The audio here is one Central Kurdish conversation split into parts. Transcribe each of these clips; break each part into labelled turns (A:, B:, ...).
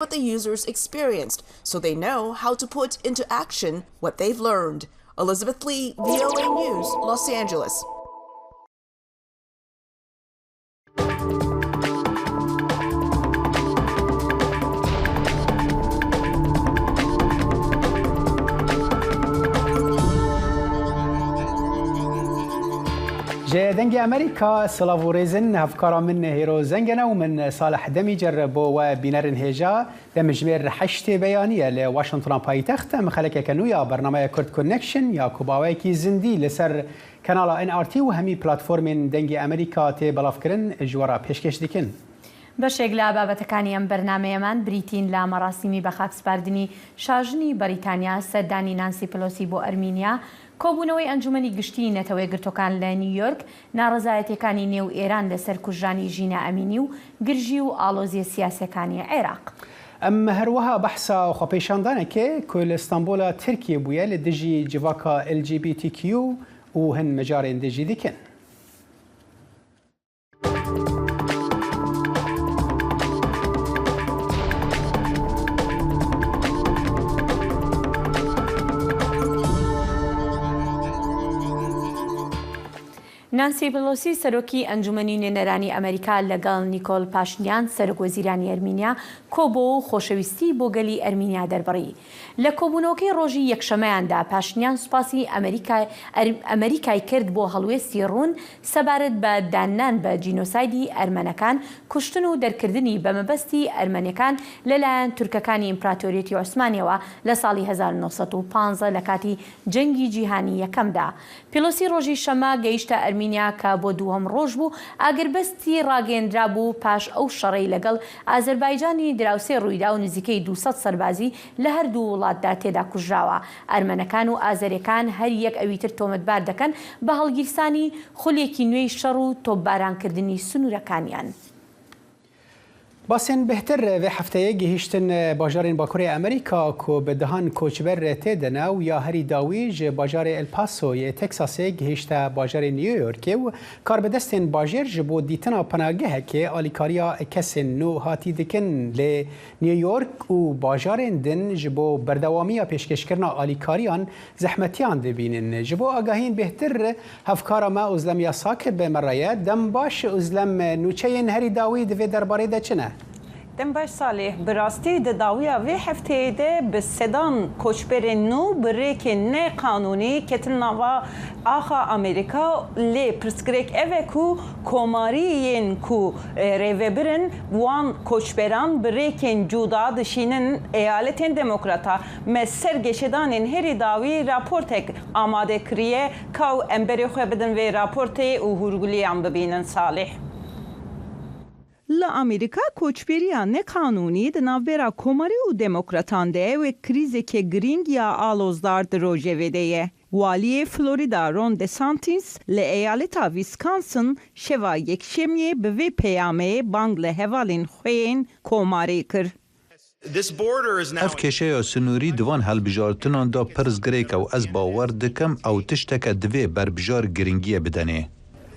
A: what the users experienced so they know how to put into action what they've learned. Elizabeth Lee, VOA News, Los Angeles.
B: جدنگ امریکا سلاو ریزن هفکارا من هیرو زنگنا و من صالح دمی جربو و بینرن هجا دمجمر 8 بیانیه لواشنطن پایتخت مخلک کنویا برنامه کرد کنکشن یا کوباوی کی زندی لسر کانال NRT و همی پلتفرم دنگ امریکا تی بلاف کرن جوارا پیشکش دیکن.
C: بەشێک لە بابەتەکانی ئەم بەرنامەیەمان بریتین لە مەراسیمی بە خاکسپاردنی شاژنی بەریتانیا سەردانی نانسی پلۆسی بۆ ئەرمینیا، کۆبوونەوەی ئەنجومەنی گشتی نەتەوەی گرتوەکان لە نیویۆرک، ناڕەزایەتیەکانی نێو ئێران لەسەر کوژانی ژینە ئەمینی و گرژی و ئاڵۆزیە سیاسەکانی عێراق.
B: ئەم هەروەها بەحسا خۆپێشاندانێکێ کە لە ئستانبوڵە ترکیە بووە لە دژی جڤاکە LGBTQ و هەن مەجارێن دژی دیکەن.
C: نانسی پلۆسی سەرۆکی ئەنجومەنی نوێنەرانی ئەمریکا لەگەڵ نیکۆل پاشنیان سەرۆکوەزیرانی ئەرمینیا کۆبۆ و خۆشەویستی بۆ گەلی ئەرمینیا دەربڕی. لە کۆبوونەوەکەی ڕۆژی یەکشەمەیاندا پاشنیان سوپاسی ئەمریکای کرد بۆ هەڵوێستی ڕوون سەبارەت بە دانان بە جینۆسایدی ئەرمەنەکان، کوشتن و دەرکردنی بە مەبەستی ئەرمەنیەکان لەلایەن تورکەکانی ئیمپراتۆریەتی عوسمانیەوە لە ساڵی 1950 لە کاتی جەنگی جیهانی یەکەمدا. پیلۆسی ڕۆژی شەمە گەیشتە ئەرمینیا کە بۆ دووهەم ڕۆژ بوو ئاگربەستی ڕاگەیەندرا بوو پاش ئەو شەڕەی لەگەڵ ئازەربایجانی دراوسێ ڕوویدا و نزیکەی 200 سەربازی لە هەردوو وڵاتدا تێدا کوژراوە. ئەرمەنەکان و ئازەریەکان هەر یەک ئەویتر تۆمەتبار دەکەن بە هەڵگیرسانی خولێکی نوێی شەڕ و تۆپبارانکردنی سنوورەکانیان.
B: باسن بهتر و هفته گهیشتن باجارین باکوری امریکا کو به دهان کوچبر تدنا و یا هری داویج باجار الپاسو یا تکساس گهیشته باجار نیویورک و کار به دستن باجر جبو دیتنا پناهگاه که آلیکاریا کسن نو هاتی دکن ل نیویورک و باجارین دن جبو بردوامی پیشکش کردن آلیکاریان زحمتیان دبینن جبو آگاهین بهتر هفکار ما ازلم یا ساکر به مرایه دم باش ازلم نوچین هری داوی دوی درباره ده چنه؟
D: دم باش صالح براستی داویا و هفته ده به سدان کوچبر نو بریک نه قانونی کتن نوا آخا امریکا لی پرسکریک اوکو کومارین کو ریوبرن وان کوچبران بریکن جودا دشینن ایالتین دموکراتا مسر گشدانین هری داوی راپورتک آماده کریه کو امبری خو بدن و راپورتی و هورگولیان ببینن صالح. لامریکا کوچبریان نه قانونی د ناوبرا کوماری و دموکراتان ده و کریزی که گرینگ یا آلوزدار دروژه ویده والی فلوریدا رون دسانتیس لایالتا ویسکانسن شوا یک شمیه به وی پیامه بانگ لهوالین خوین کوماری کر.
E: اف کشه سنوری دوان هلبجارتنان دا پرز گریک او از باور دکم او تشتک دوی بربجار گرینگیه بدنه.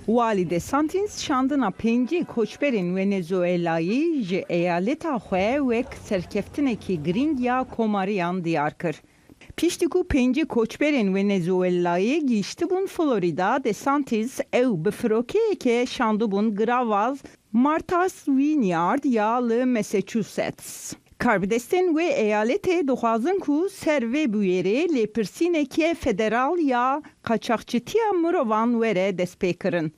D: والی دسانتیس شاندنا پنجی کوچبرین ونزوئلایی ج ایالتا خواه وک سرکفتنه کی گرینگ یا کوماریان دیار کر. پیشتیکو پنجی کوچبرین ونزوئلایی گیشتی بون فلوریدا دسانتیس او بفروکه که شاندو بون گراواز مارتاس وینیارد یا لمساچوستس. کاربدستن و ایالت دخوازن کو سروی بویره لپرسینه که فدرال یا قاچاقچیتیا مروان وره دست پیکرن.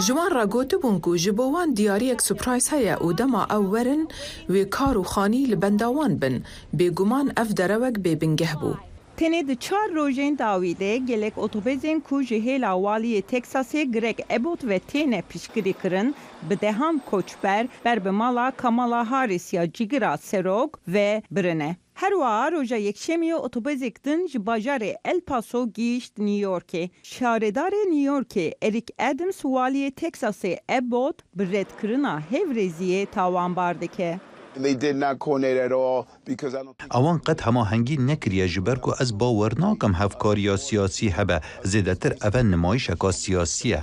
F: جوان را گوتو بونکو جبوان دیاری یک سپرایز هیا و دما او ورن و کارو خانی لبنداوان بن بگومان اف دروک ببنگه بو.
D: تنه د 4 روزین داویده گلک اتوبزین کو جهیلا والی تکساسی گرگ ابوت و تنه پیشگیری کرن به دهان کوچبر بر به مالا کامالا هاریس یا جیگرا سروک و برنه. هر وار روزا یکشمی اتوبزیک دنج باجار الپاسو گیشت نیویورک. شهردار نیویورک اریک ادمز والی تکساسی ابوت برد کرنا هفرزیه تاوان باردکه.
G: They did not coordinate at all because I don't.
E: اوان قد هماهنگی نکریه جبرکو از باور ناکم هفکاریا سیاسی هبه زیدتر اول نمایش اکا سیاسیه.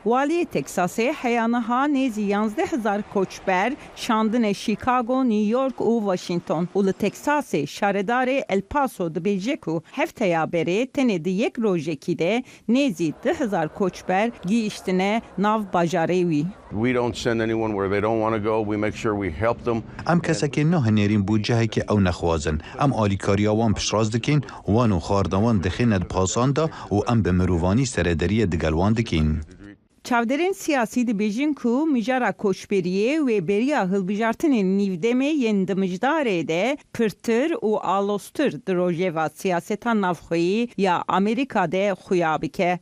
D: والی تکساس حیانها نیزی 11,000 کوچبر شاندن شیکاگو، نیویورک و واشنگتن. ول تکساس شهردار الپاسو دبیجکو هفته یا بره تنید یک روزه کیده نیزی 10,000 کوچبر گیشتنه ناو باجاریوی.
H: We don't send anyone where they don't want to go. We make sure we help them.
E: ام کسکی نه هنرین بودجه که او نخوازن. ام آلیکاریا وان پشراز دکین وانو خاردوان دخیند پاساندا و ام به مروانی سردری دگلوان دکین.
D: چاودرین سیاسی دبیجن کو مجارا کوچبریه و بریا هلبجارتن نیودمه یندمجداره ده پرتر و آلوستر دروژه و سیاستا نفخویی یا امریکا ده خویابکه.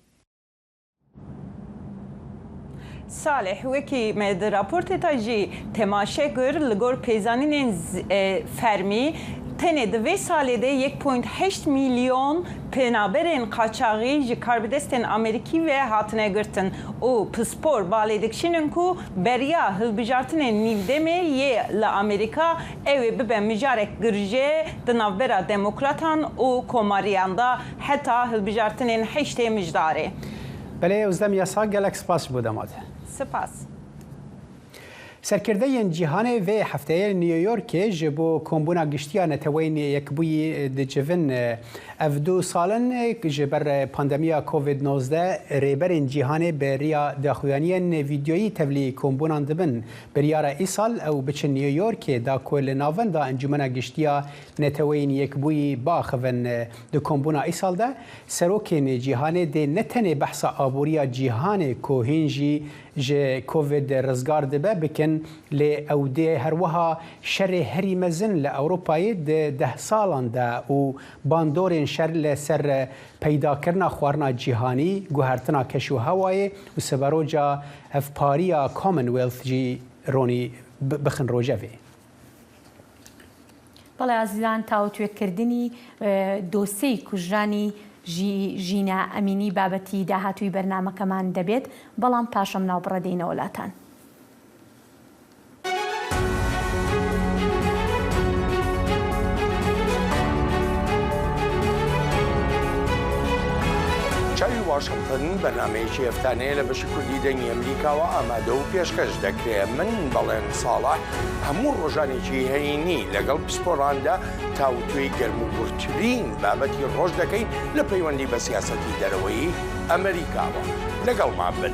D: صالح وکی مد راپورت تاجی تماشه گر لگور پیزانین فرمی تنید و سالی ده 1.8 میلیون پنابرین قاچاقی جی کاربدستن امریکی و هاتنه گرتن او پسپور بالیدکشنن کو بریا هلبجارتن نیودمه یه لامریکا اوی ببه مجارک گرجه دنابرا دموکراتان او کوماریان دا حتی هلبجارتن حشته مجداره.
B: بله ازدم یاسا گلک سپاس بودماد.
D: سپاس.
B: سرکرده جیهان و هفته نیویورک جبو کمبونا گشتیا نتوین یک بوی دجون افدو سالن جبر پاندمیا کووید 19 ریبر جیهان بریا داخویانی ویدیویی تبلی کمبونان دبن بریارا ای سال او بچ نیویورک دا کل ناون دا انجمنا گشتیا نتوین یک بوی باخون د کمبونا ای سال دا سروکین جیهان د نتنه بحث آبوریا جیهان کوهینجی ج کووید رزگار دبه بکن ل اوده هر وها شر هری مزن ل اوروپای ده سالان دا او باندورین شر لسر پیدا کرنا خوارنا جیهانی گوهرتنا کشو هوای و سبروجا افپاریا کامنویلث جی رونی بخن روجوی
C: بەڵێ ئازیزان تاوتوێکردنی دۆسەی کوژرانی ژینە ئەمینی بابەتی داهاتووی بەرنامەکەمان دەبێت بەڵام پاشەم ناوبڕەدەینەوە وڵاتان.
I: چاوی واشنگتن بەرنامەیەکی هەفتانەیە لە بەشی کوردی دەنگی ئەمریکاوە ئامادە و پێشکەش دەکرێت. من بەڵێن ساڵح هەموو ڕۆژانێکی هەینی لەگەڵ پسپۆراندا تاوتوێی گەرموگورترین بابەتی ڕۆژ دەکەین لە پەیوەندی بە سیاسەتی دەرەوەی ئەمریکاوە. لەگەڵمان بن.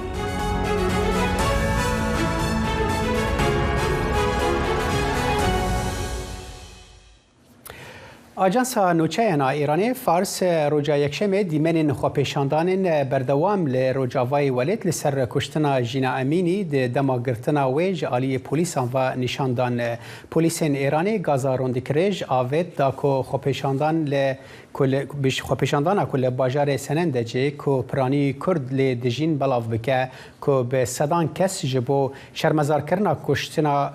B: آژانسا نوچهینا ایرانی فارس روجا یکشنبه دیمنین خواپیشاندان بردوام لروجاوای ولید لسر کشتنا جینا امینی دما گرتنا ویج عالی پولیسان و نشاندان پولیسین ایرانی گازا روندکریج آوید داکو خواپیشاندان ل خواپیشاندان کل باجار سنندجی کو پرانی کرد ل دجین بلاف بکه کو به صدان کس جبو شرمزار کرنا کشتنا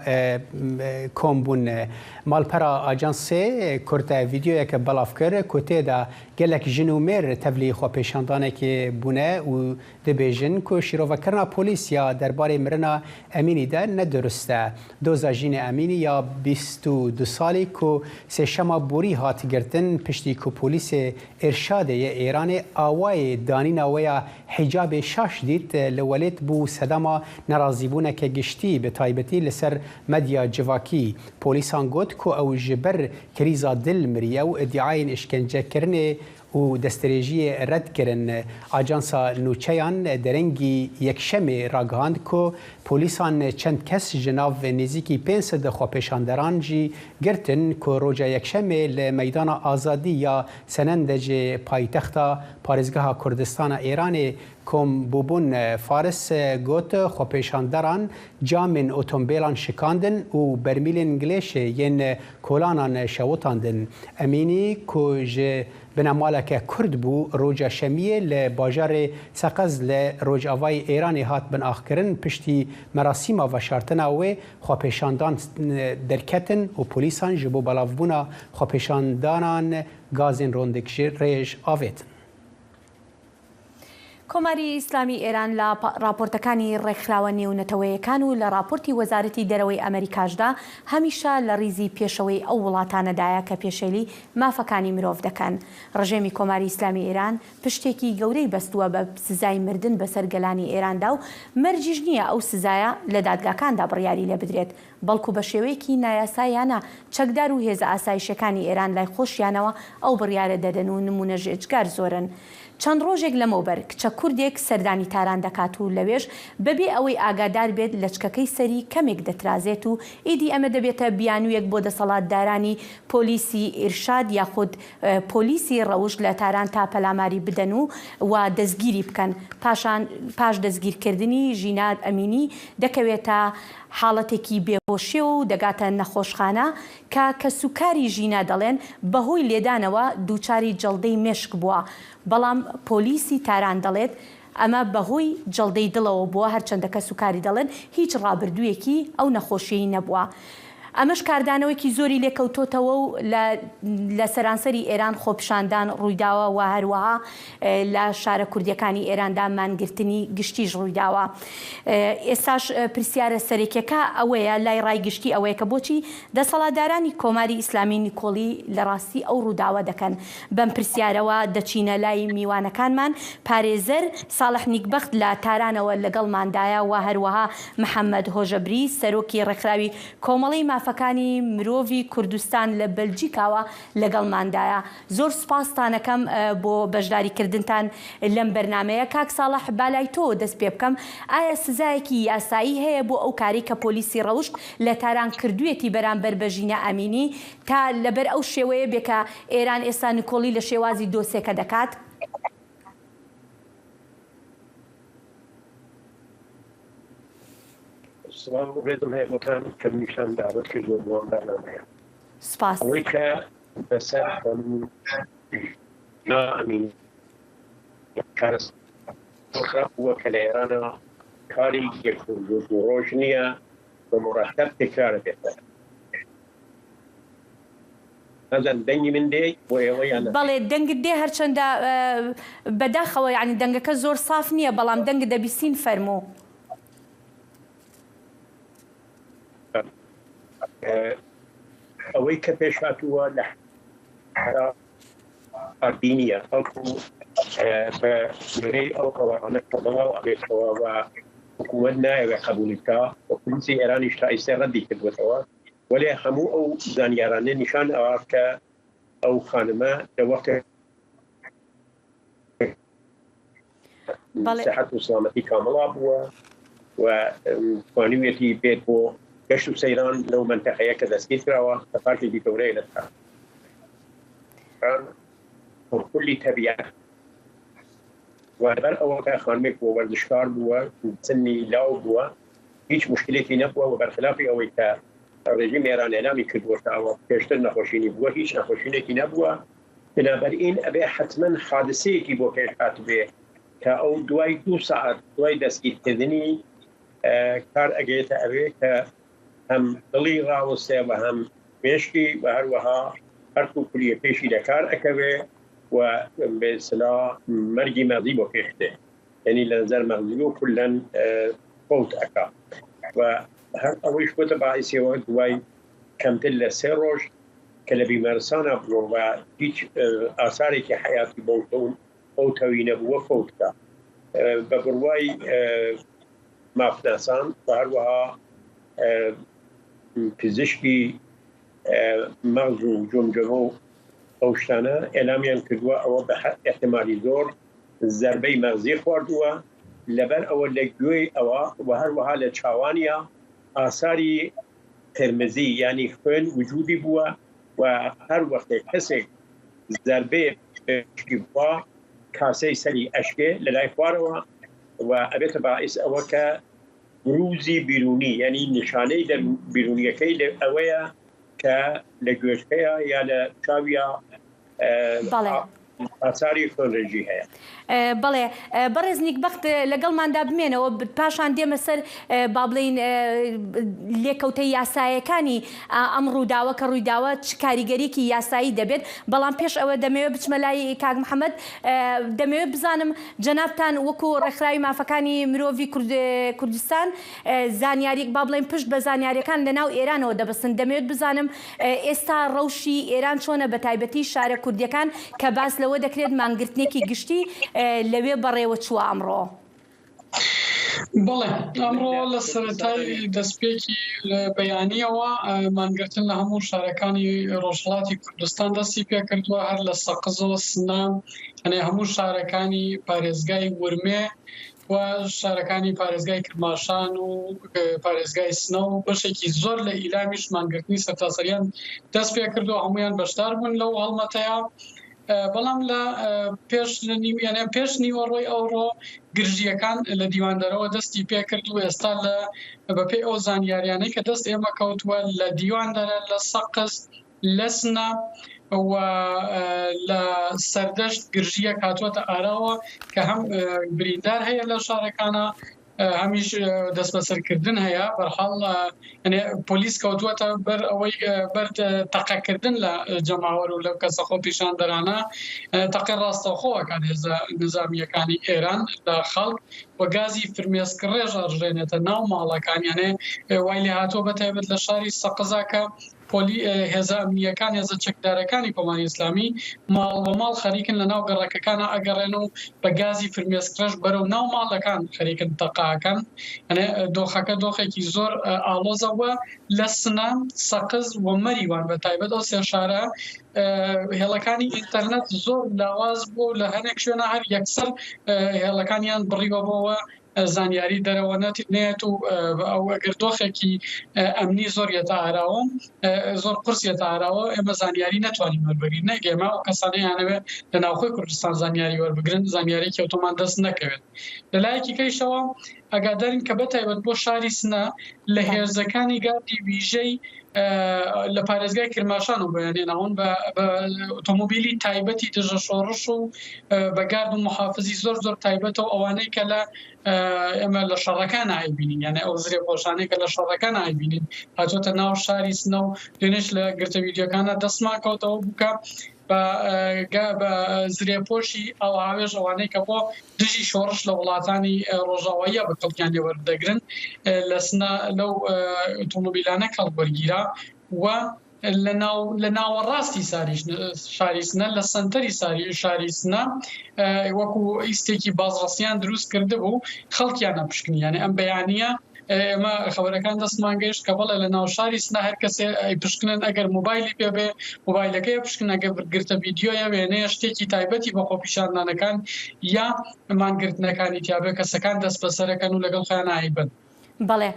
B: کومبون مالپرا آژانسی کرد ویدیو که بلاف کرد کوته دا گلک جنومر تبلی خواپیشاندانه که بونه و دبیجن کو شیرو کرنا پلیس یا درباره مرنا امینی ده ندرسته دوزا جین امینی یا 22 سالی کو سشما بوری هات گرتن پشتی کو پلیس ارشاد ایران آوای دانینا ویا حجاب شاش دید لولید بو صدما نرازیبونه که گشتی به تایبتی لسر مدیا جواکی پلیسان گوت کو او جبر کریزا دل مریه و ادعای اشکنجه کرنه و دستریجی رد کرن آژانسا نوچهیان درنگی یکشنبه راگهاند کو پلیسان چند کس جناو نزیکی 500 خواپیشاندران جی گرتن کو روجا یکشنبه لمیدان آزادی یا سنندج پایتخت پارێزگەها کوردستان ایران کم بوبون فارس گوت خواپیشاندران جامن اتومبیلان شکاندن و برمیلین گلیش ین کولانان شوتاندن امینی کو ج بنامالک کرد بو روجا شمیه لباجار سقز لروج آوای ایرانی هات بن آخرن پشتی مراسم و شارتنا و خواپیشاندان درکتن و پلیسان جبو بلافبونا خواپیشاندانان گازین روندکشی ریج آویتن.
C: کۆماری ئیسلامی ئێران لە راپۆرتەکانی ڕێکخراوە نێونەتەوەیەکان و لە راپۆرتی وەزارەتی دەرەوەی ئەمریکاشدا هەمیشە لە ڕیزی پێشەوەی ئەو وڵاتانەدایە کە پێشێلی مافەکانی مرۆڤ دەکەن. ڕژێمی کۆماری ئیسلامی ئێران پشتێکی گەورەی بەستووە بە سزای مردن بەسەر گەلانی ئێراندا و مەرجیش نییە ئەو سزایە لە دادگاکاندا بڕیاری لێ بدرێت، بەڵکو بە شێوەیەکی نایاسایانە چەکدار و هێزە ئاسایشەکانی ئێران لای خۆشیانەوە ئەو بڕیارە دەدەن و نمونە ژێجگار زۆرن. چەند ڕۆژێک لەمەوبەر کچە کوردێک سەردانی تاران دەکات و لەوێش بەبێ ئەوەی ئاگادار بێت لە چکەکەی سەری کەمێک دەترازێت و ئیدی ئەمە دەبێتە بیانوویەک بۆ دەسەڵاتدارانی پۆلیسی ئیرشاد یاخود پۆلیسی ڕەوش لە تاران تا پەلاماری بدەن و دەستگیری بکەن. پاش دەستگیرکردنی ژینات ئەمینی دەکەوێتە حاڵەتێکی بێهۆشی و دەگاتە نەخۆشخانە کە سوکاری ژینا دەڵێن بەهۆی لێدانەوە دووچاری جەڵدەی مێشک بووە، بەڵام پۆلیسی تاران دەڵێت ئەمە بەهۆی جەڵدەی دڵەوە بووە، هەرچەندە کە سوکاری دەڵێن هیچ ڕابردوویەکی ئەو نەخۆشیی نەبووە. ئەمەش کاردانەوەیکی زۆری لێکەوتۆتەوە و لە سەرانسەری ئێران خۆپشاندان ڕوویداوە و هەروەها لە شارە کوردیەکانی ئێراندا مانگرتنی گشتیش ڕوویداوە. ئێستاش پرسیارە سەرێکیەکە ئەوەیە لای ڕایگشتی ئەوەیە کە بۆچی دەسەڵاتدارانی کۆماری ئیسلامی نیکۆڵی لە ڕاستی ئەو ڕووداوە دەکەن. بەم پرسیارەوە دەچینە لای میوانەکانمان. پارێزەر ساڵح نیکبەخت لە تارانەوە لەگەڵماندایە و هەروەها محەممەد هۆژەبری سەرۆکی ڕێکخراوی کۆمەڵی مافەکانی مرۆڤی کوردستان لە بەلجیکاوە لەگەڵماندایە. زۆر سپاستانەکەم بۆ بەشداریکردنتان لەم بەرنمەیە. کاک ساڵح بالای تۆ دەست پێ بکەم، ئایا سزایەکی یاسایی هەیە بۆ ئەو کاری کە پۆلیسی ڕەوشت لە تاران کردوێتی بەرامبەر بە ژینە ئەمینی تا لەبەر ئەو شێوەیە بێکە ئێران ئێستا نیکۆڵی لە شێوازی دۆسێکە دەکات؟
J: ڕێزم هەیە بۆتان کەم نیشان داوت کردوە بۆ بەرنامەیە.
C: سپاس.
J: ئەوەی کە بەسەر نائەمینی کارەوە کە لە ئێرانە کاری ڕۆژ نییە بە مڕەتەب تکرارە بێتە. نەزان دەنگی من دێ بۆ ئێوەیان
C: بەڵێ دەنگت دێ هەرچەندە بەداخەوە یعنی دەنگەکە زۆر ساف نییە، بەڵام دەنگ دەبیستین فەرموو.
J: ئەوەی کە پێش هاتووە لە ئاردینیە ئەوکو بە نوێی ئەو قەوانە کەڵاو ئەبێتەوە و حکوومەت نایەوێ قبولیکا و پلیسی ئێرانیش تا ئێستا ڕەدی کردوێتەوە، وەلێ هەموو ئەو زانیارانە نیشان ئەوە کە ئەو خانمە لەوەختە سەحەت و سلامەتی کامڵا بووە و توانیوێتی بێت بۆ گەشت و سەیران لەو منتەقەیە کە دەستگیر کراوە کە پارتێکی گەورەیە لە کلی تەبیعەت و لەبەر ئەوە کە خانمێک بۆ وەردشکار بووە سنی لاو بووە هیچ مشکلێکی نەبووە و بەرخلافی ئەوەی کە ڕێژیم ئێران ئێلامی کردووە کە ئەوە پێشتر نەخۆشینی بووە هیچ نەخۆشینێکی نەبووە، بنابەرئین ئەبێ حتمەن حادسەیەکی بۆ پێش هات بێ کە ئەو دوای 2 ساعت دوای دەستگیرکردنی کار ئەگەیتە ئەوێ کە هەم دڵی ڕاوەستێ و هەم مێشکی و هەروەها هەرکوو کولیە پێشی لەکار ئەکەوێ و بێسلا مەرگی مەزی بۆ پێشتێ، یعنی لە نظر مەغزی و کولەن فوت ئەکا و هەر ئەوەیش بۆتە باعیسیەوە دوای کەمتر لە 3 ڕۆژ کە لە بیمارستانە بووە و هیچ ئاسارێکی حیاتی بۆتون ئەو تەوی نەبووە فوتکە بە بڕوای مافناسان و هەروەها پزیشکی مەغز و جۆمجەمە و ئەو شتانە ئێلامیان کردووە ئەوە بە احتمالی زۆر زەربەی مەغزی خواردووە، لەبەر ئەوە لە گوێی ئەوە و هەروەها لە چاوانیا ئاساری قرمزی یعنی خوێن وجودی بووە و هەر وەختێک کەسێک زەربەیە بووە کاسەی سەری ئەشکێ لە لای خوارەوە و ئەبێتە باعیس ئەوە کە بروزی بیرونی یعنی نیشانەی لە بیرونیەکەی ئەوەیە کە لە گوێشکەیە یا لە چاویە ئاچاری تۆلژی هەیە.
C: بەڵێ بەڕێزنیک بەخت لەگەڵماندا بمێنەوە پاشان دێمە سەر با بڵین لێکەوتەی یاسایەکانی ئەم ڕووداوە کە ڕوویداوە چ کاریگەریەکی یاسایی دەبێت بەڵام پێش ئەوە دەمەوێت بچمە لای کاک محەممەد دەمەوێت بزانم جەنابتان وەکو ڕێکخراوی مافەکانی مرۆڤی کوردستان زانیاری با بڵێن پشت بە زانیاریەکان لە ناو ئێرانەوە دەبستن دەمەوێت بزانم ئێستا ڕەوشی ئێران چۆنە بە تایبەتی شارە کوردیەکان کە باس لەوە دەکرێت مانگرتنێکی گشتی لەوێ بەڕێوە چووە ئەمڕۆ.
K: بەڵێ ئەمڕۆ لە سەرەتای دەستپێکی بەیانیەوە مانگرتن لە هەموو شارەکانی ڕۆژهەڵاتی کوردستان دەستی پێ کردووە هەر لە سەقزەوە سنان ئەنێ هەموو شارەکانی پارێزگای ورمێ و شارەکانی پارێزگای کرماشان و پارێزگای سنە و بەشێکی زۆر لە ئیلامیش مانگرتنی سەرتاسەریان دەست پێ کردووە هەمویان بەشدار بوون لەو هەڵمەتەیە. بەڵام لە پێش نیوەڕۆی ئەوڕۆ گرژیەکان لە دیواندەرەوە دەستی پێ کرد و ئێستا لە بەپێی ئەو زانیاریانەی کە دەست ئێمە کەوتووە لە دیواندەرە لە سەقز لە سنە و لە سەردەشت گرژیە هاتووەتە ئاراوە کە هەم بریندار هەیە لە شارەکانە هەمیش دەست بەسەرکردن هەیە بەرحاڵ پۆلیس کەوتووەتە بەر ئەوەی بەر تەقەکردن لە جەماوەر و لەو کەسەخۆ پیشاندەرانە تەقی ڕاستەوخۆوەکان هێزە نظامیەکانی ئێران لە خەڵک و گازی فرمێسک ڕێژ ئەڕژێنێتە ناو ماڵەکانیانێ وای لێ هاتووە بەتایبەت لە شاری سەقزاکە هێزە ئەمنیەکان هێزە چەکدارەکانی کۆماری ئیسلامی ماڵ بە ماڵ خەریکن لە ناو گەڕەکەکانە ئەگەڕێن و بە گازی فرمێسکرەش بەرەو ناو ماڵەکان خەریکن تەقاکەن دۆخەکە دۆخێکی زۆر ئالۆزەوە لە سنە سەقز و مەریوان بە تایبەت ئەو سێ شارە هێڵەکانی ئینتەرنێت زۆر لاواز بوو لە هەنێک شوێنە هەر یەکسەر هێڵەکانیان بڕیوە بۆەوە زانیاری دەرەوە نێت و ئەو ئەگەر دۆخێکی ئەمنی زۆریەتە ئاراوە زۆر قرسیەتە ئاراوە ئێمە زانیاری نەتوانین وەربگرین نەگەێمە ئەو کەسانەیانەوێت لە ناوخۆی کوردستان زانیاری وەربگرن زانیارێکی ئۆتۆمان دەست نەکەوێت لەلایەکی کەیشەوە ئەگادارین کە بەتایبەت بۆ شاری سنە لە هێرزەکانی گاردی ویژەی لە پارێزگای کرماشان و بەیانێناون بە ئۆتۆمۆبیلی تایبەتی دژە شۆڕش و بەگارد و محافزی زۆر زۆر تایبەتەوە ئەوانەی کە لە ئێمە لە شەڕەکان ئایبینین یانە ئەو زرێ پۆشانەی کە لە شەڕەکان ئایبینین هاتوۆتە ناو شاری سنە و دوێنێش لە گرتە ویدیۆکانە دەستمان کەوتەوە بووکە بە زرێپۆشی ئەو هاوێژ ئەوانەی کە بۆ دژی شۆڕش لە وڵاتانی ڕۆژاواییە بە کەڵکیان لێوەردەگرن لە سنە لەو ئۆتۆمۆبیلانە کەڵبەرگیرا و لە ناوەڕاستی شاری سنە لە سنتەری شاری سنە وەکو ئیستێکی بازڕستیان دروست کرده بوو خەڵکیان نەپشکنی یانە ئەم بەیانیە ئێمە خەبەرەکان دەستمان گەیشت کە بەڵێ لە ناو شاری سنە هەر کەسێ پشکنن ئەگەر موبایلی پێبێ موبایلەکەی پشکن ئەگەر گرتە ڤیدیۆیە وێنەیە شتێکی تایبەتی بە خۆپیشاندانەکان یا مانگرتنەکانی تیابێ کەسەکان دەست بەسەرەکەن و لەگەڵ خۆیان ئایبن.
C: بەڵێ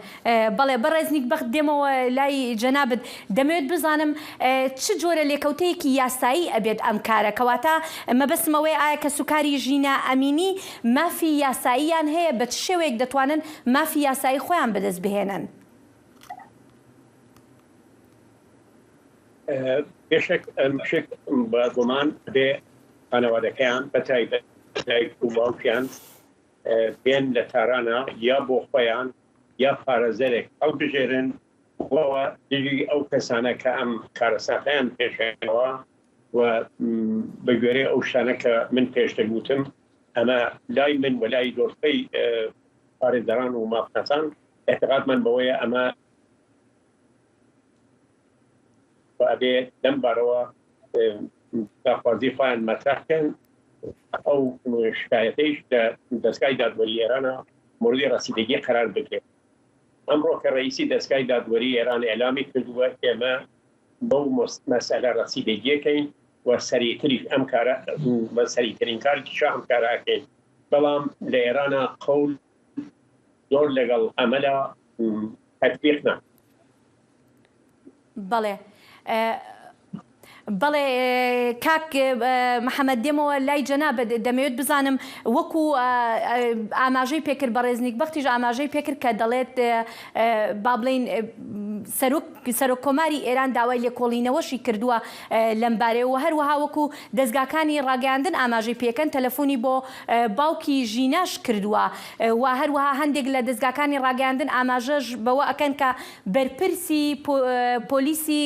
C: بەڵێ بەڕێزنیک بەخت دێمەوە لای جەنابەت دەمەوێت بزانم چ جۆرە لێکەوتەیەکی یاسایی ئەبێت ئەم کارە کەواتە مەبەستمەوەی ئایا کە سوکاری ژینە ئەمینی مافی یاساییان هەیە بە چ شێوەیەک دەتوانن مافی یاسایی خۆیان بەدەست بهێنن؟
J: پێشێک ئەمشێک بە گومان بێ خانەوادەکەیان بەتایبەت دایک و باوکیان بێن لە تارانە یا بۆ خۆیان یا پارێزەرێک ئەو بژێرن بۆەوە دژی ئەو کەسانە کە ئەم کارەساتیان پێشێنەوە و بە گوێرەی ئەو شتانە کە من پێشتر گوتم ئەمە لای من و لای دۆستەی پارێزەران و مافنەسان اعتقادمان بەوەیە ئەمە ئەبێ لەم بارەوە داخوازی خۆیان مەترەحکەن ئەو شکایەتەیش لە دەستگای دادوەری ئێرانە موردی ڕەسیدەگی قرار بگرێت. ئەمڕۆ کە ڕئیسی دەستگای دادوەری ئێران ئێلامی کردووە ئێمە بەو مەسەلە ڕەسیدەگیەکەین و سەریعتریش ئەم کارە بە سەریعترین کارێکیش ئەم کارەکەین بەڵام لە ئێرانە قەول زۆر لەگەڵ ئەمەدا تەطبیق ناکرێت.
C: بەڵێ بەڵێ کاک محەممەد دێمەوە لای جەنابەت دەمەوێت بزانم وەکو ئاماژەی پێکرد بە ڕێزنیک بەختیش ئاماژەی پێکرد کە دەڵێت با بڵین سەرۆک کۆماری ئێران داوای لێکۆڵینەوەشی کردووە لەمبارەوە هەروەها وەکو دەستگاکانی ڕاگەاندن ئاماژەی پێکەن تەلەفۆنی بۆ باوکی ژیناش کردووە و هەروەها هەندێک لە دەستگاکانی ڕاگەاندن ئاماژەش بەوە ئەکەن کە بەرپرسی پۆلیسی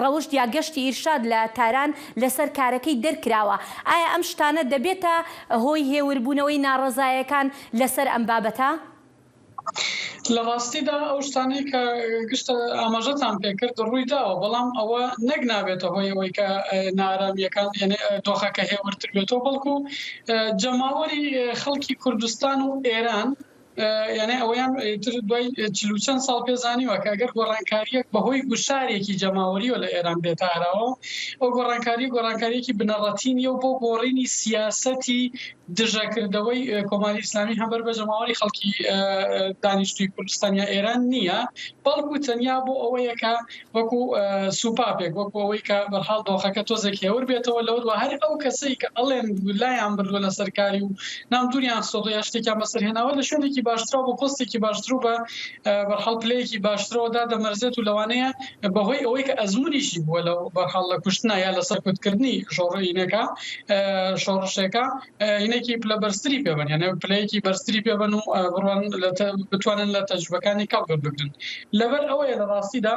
C: ڕەوشت یا گەشتی ئیرشاد لە تاران لەسەر کارەکەی دەرکراوە. ئایا ئەم شتانە دەبێتە هۆی هێوربوونەوەی ناڕەزایەکان لەسەر ئەم بابەتە؟
K: لە ڕاستیدا ئەو شتانەی کە گشتە ئاماژەتان پێکرد ڕووی داوە، بەڵام ئەوە نەک نابێتە هۆی ئەوەی کە نارامیەکان دۆخەکە هێورتر بێتەوە، بەڵکو جەماوەری خەڵکی کوردستان و ئێران یعنی ئەویان دوای چلوچەند ساڵ پێزانیوە کە ئەگەر گۆڕانکاریەک بەهۆی گوشارێکی جەماوەریەوە لە ئێران بێتاراوە، ئەو گۆڕانکاریەکی بنەڕەتی نیە و بۆ گۆڕینی سیاسەتی دژەکردەوەی کۆماری ئیسلامی هەمبەر بە جەماوەری خەڵکی دانیشتووی کوردستانیا ئێران نییە، بەڵکو تەنیا بۆ ئەوەیەکە وەکو سوپاپێک، وەکو ئەوەی کە بەرحاڵ دۆخەکە تۆزێک هێور بێتەوە لەوە هەر ئەو کەسەی کە ئەڵێن لایان بردووە لە سەرکاری و نامدوریان سۆدۆ یا شتێکیان بەسەرهێناوە لە شوێنێکی باشترەوە بە پۆستێکی باشتر و بە بەرحاڵ پلەیەکی باشترەوەدا دەمەرزێت و لەوانەیە بەهۆی ئەوەی کە ئەزمونیشی بووە لە بەرحاڵ لە کوشتنا یا لەسەر کوتکردنی ژۆڕینەکە شۆڕشێکە هینێکی پلە بەرزتری پێبن، یانە پلەیەکی بەرزتری پێبن و بڕوان بتوانن لە تەجروبەکانی کاڵ بگرن. لەبەر ئەوەیە لە ڕاستیدا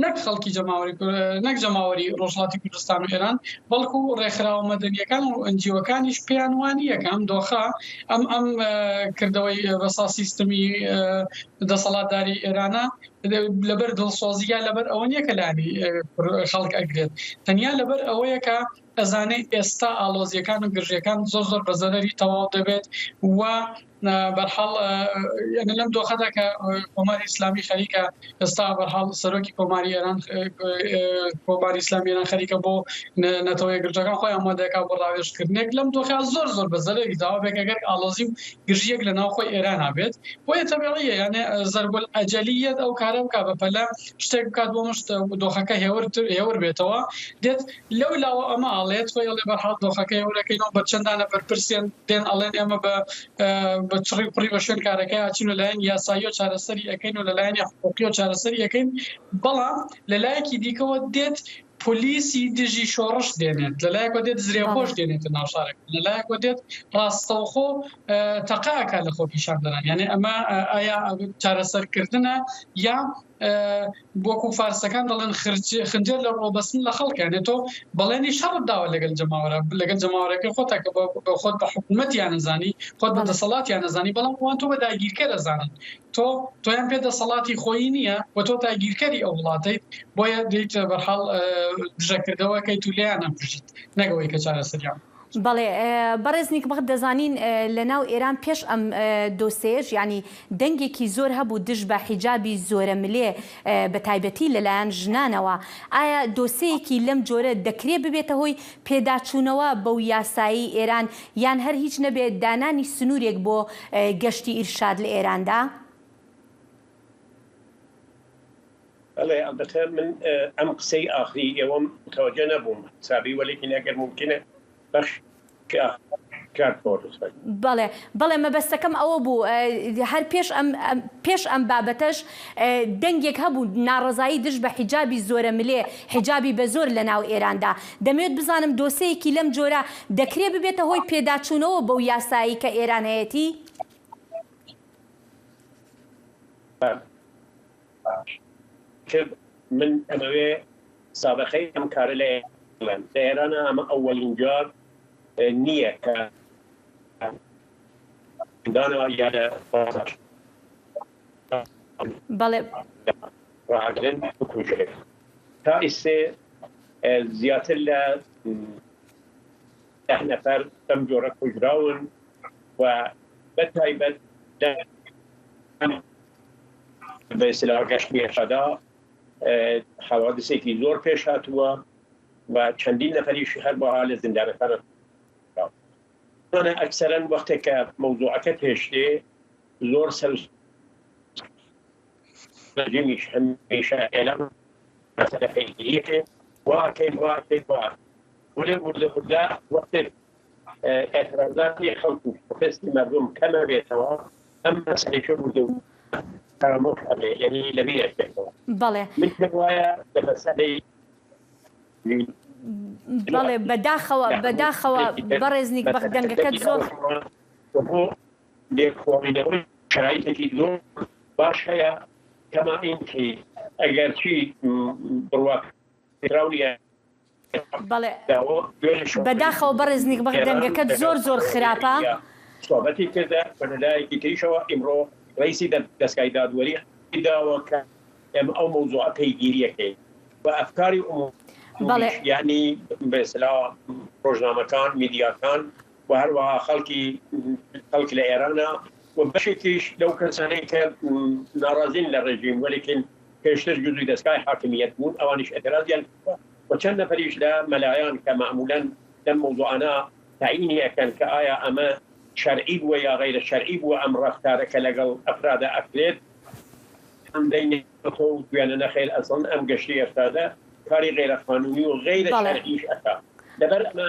K: نەک خەڵکی نەک جەماوەری ڕۆژهەڵاتی کوردستان و ئێران، بەڵکو ڕێکخراوە مەدەنیەکان و ئەنجیۆکانیش پێیان وانییە کە ئەم دۆخە ئەم کردەوەی بەسا سیستمی دەسەڵاتداری ئێرانە لەبەر دڵسۆزیە لەبەر ئەوە نییە کە لانی خەڵک ئەگرێت، تەنیا لەبەر ئەوەیە کە ئەزانەی ئێستا ئالۆزیەکان و گرژیەکان زۆر بە زەرەری تەواو دەبێت و بەرحاڵ لەم دۆخەدا کە کۆماری ئیسلامی خەریکە ئێستا بەرحاڵ سەرۆکی کۆماری ئێران کۆماری ئیسلامی ئێران خەریکە بۆ نەتەوەی گرجەکان خۆی ئامادەکە بۆ ڕاوێژکردنێک لەم دۆخە زۆر بە زەرەری داوا بێت ئەگەر ئالۆزی و گرژیەک لە ناو خۆی ئێران بێت بۆیە تەبیعیە، یانێ زەربەل ئەجەلیەت ئەو کارە بکە بەپەلە شتێک بکات بۆ مشت دۆخەکە هێور بێتەوە دێت لەو لاوە ئەمە ئاڵێت وی ئەڵێ بەرحاڵ دۆخەکە هێورەکەینەوە بە چەندانە بەرپرسیان دێن ئەڵێن ئێمە بە چڕی پڕی بە شوێن کارەکەی هاچین و لایەن یاسایی و چارەسەری ئەەکەین و لەلایەنی حقوقی و چارەسەری ئەەکەین، بەڵام لەلایەکی دیکەوە دێت پۆلیسی دژی شۆڕش دێنێت، لەلایەکەوە دێت زرێخۆش دێنێتە ناو شارێک، لەلایەکەوە دێت ڕاستەوخۆ تەقاکە لە خۆ پیشان دەدان، یعنی ئەمە ئایا چارەسەرکردنە یا بۆکو فارسەکان دەڵێن خنجەر لە ڕۆبەستن لە خەڵکانێت تۆ بەڵێنی شەڕت داوە لەگەڵ جەماوەرەکە خۆتەکە خۆت بە حکوومەتیان نەزانی، خۆت بە دەسەڵاتیان نەزانی، بەڵام وان تۆ بە داگیرکە دەزانن، تۆیان پێ دەسەڵاتی خۆی نییە و تۆ داگیرکەری ئەو وڵاتیت، بۆیە دەیت بەرحاڵ دژەکردەوەکەیت و لێیان نەبژیت نەگەوەی کە چارەسەریان.
C: بەڵێ بەڕێزنیک بەخت دەزانین لە ناو ئێران پێش ئەم دۆسێژ ینی دەنگێکی زۆر هەبوو دژ بە حیجابی زۆرە ملێ بە تایبەتی لەلایەن ژنانەوە، ئایا دۆسەیەکی لەم جۆرە دەکرێت ببێتە هۆی پێداچوونەوە بەو یاسایی ئێران یان هەر هیچ نەبێت دانانی سنوورێک بۆ گەشتی ئیرشاد لە ئێراندا؟
J: بەڵێ ئەلبەتە من ئەم قسەی ئاخری ئێوەم متوەجە نەبووم حسابی وەلێکی ئەگەر ممکنە
C: بەڵێ مەبەستەکەم ئەوە بوو هەر پێش ئەم بابەتەش دەنگێک هەبوو ناڕەزایی دژ بە حیجابی زۆرە ملێ، حیجابی بە زۆر لە ناو ئێراندا، دەمەوێت بزانم دۆسەیەکی لەم جۆرە دەکرێت ببێتە هۆی پێداچوونەوە بەو یاسایی کە ئێران هەیەتی؟
J: من ئەمەوێ سابقەی ئەم کارە لە ئێرانە ئەمە ئەوەلین جار نییە کە دانەوە یادە ڕاگرن بکوژێت تا ئیسێ زیاتر لە 10 نەفەر ئەم جۆرە کوژراون و بەتایبەت بە ئیستیلاح گەشتی ئێرشادا حەوادثێکی زۆر پێش هاتووە و چەندین نەفەریشی هەر بۆ لە زیندانەکان ئەکسەرەن وەختێک کە مەوزوعەکە پێشتێ زۆر سەرجەمیش هەمیشە ئێلام مەسەلە خەیریەکێ واکەین ولێ وردە وەختێک ئێترازاتی خەڵک و پرۆتێستی مەردم کەمە بێتەوە ئەم مەسەلەیە يعني لبيع
C: بله
J: مثل رواية لمسألة
C: بله بداخوا برزنك بخدنگەکەت زۆر
J: لێکۆڵینەوەی شرایطێکی زۆر باش هەیە کەما ئینکی ئەگەر چی بڕواکراونیە
C: بەڵێ بەداخەوە بەڕێزنیک بەخدەنگەکەت زۆر خراپە
J: صحبەتی کردە بەلایەکی تریشەوە ئیمڕۆ ڕئیسی دەستگای دادوەری داوە کە ئێمە ئەو مەوزوعە پەیگیریەکەین و ئەفکاری یعنی بەسلا ڕۆژنامەکان میدیاکان و هەروەها خەڵکی لە ئێرانە و بەشێکیش لەو کەسانەی کە ناڕازین لە ڕێژیم وەلیکن پێشتر جزوی دەستگای حاکمیەت بوون ئەوانیش ئەترازیان و چەند نەفەریش لە مەلایان کە معمولاً لەم مەوزوعانە تعینی ئەکەن کە ئایا ئەمە شەرعی بووە یا غەیرە شەرعی بووە ئەم ڕەفتارەکە لەگەڵ ئەفرادە ئەکرێت ئەم دەینێ خۆ دوێنە نەخێر ئەسڵ ئەم گەشتی ئێستادە کاری غیرە قانونی و غیرە شەرعیش ئەکا لەبەر ئەمە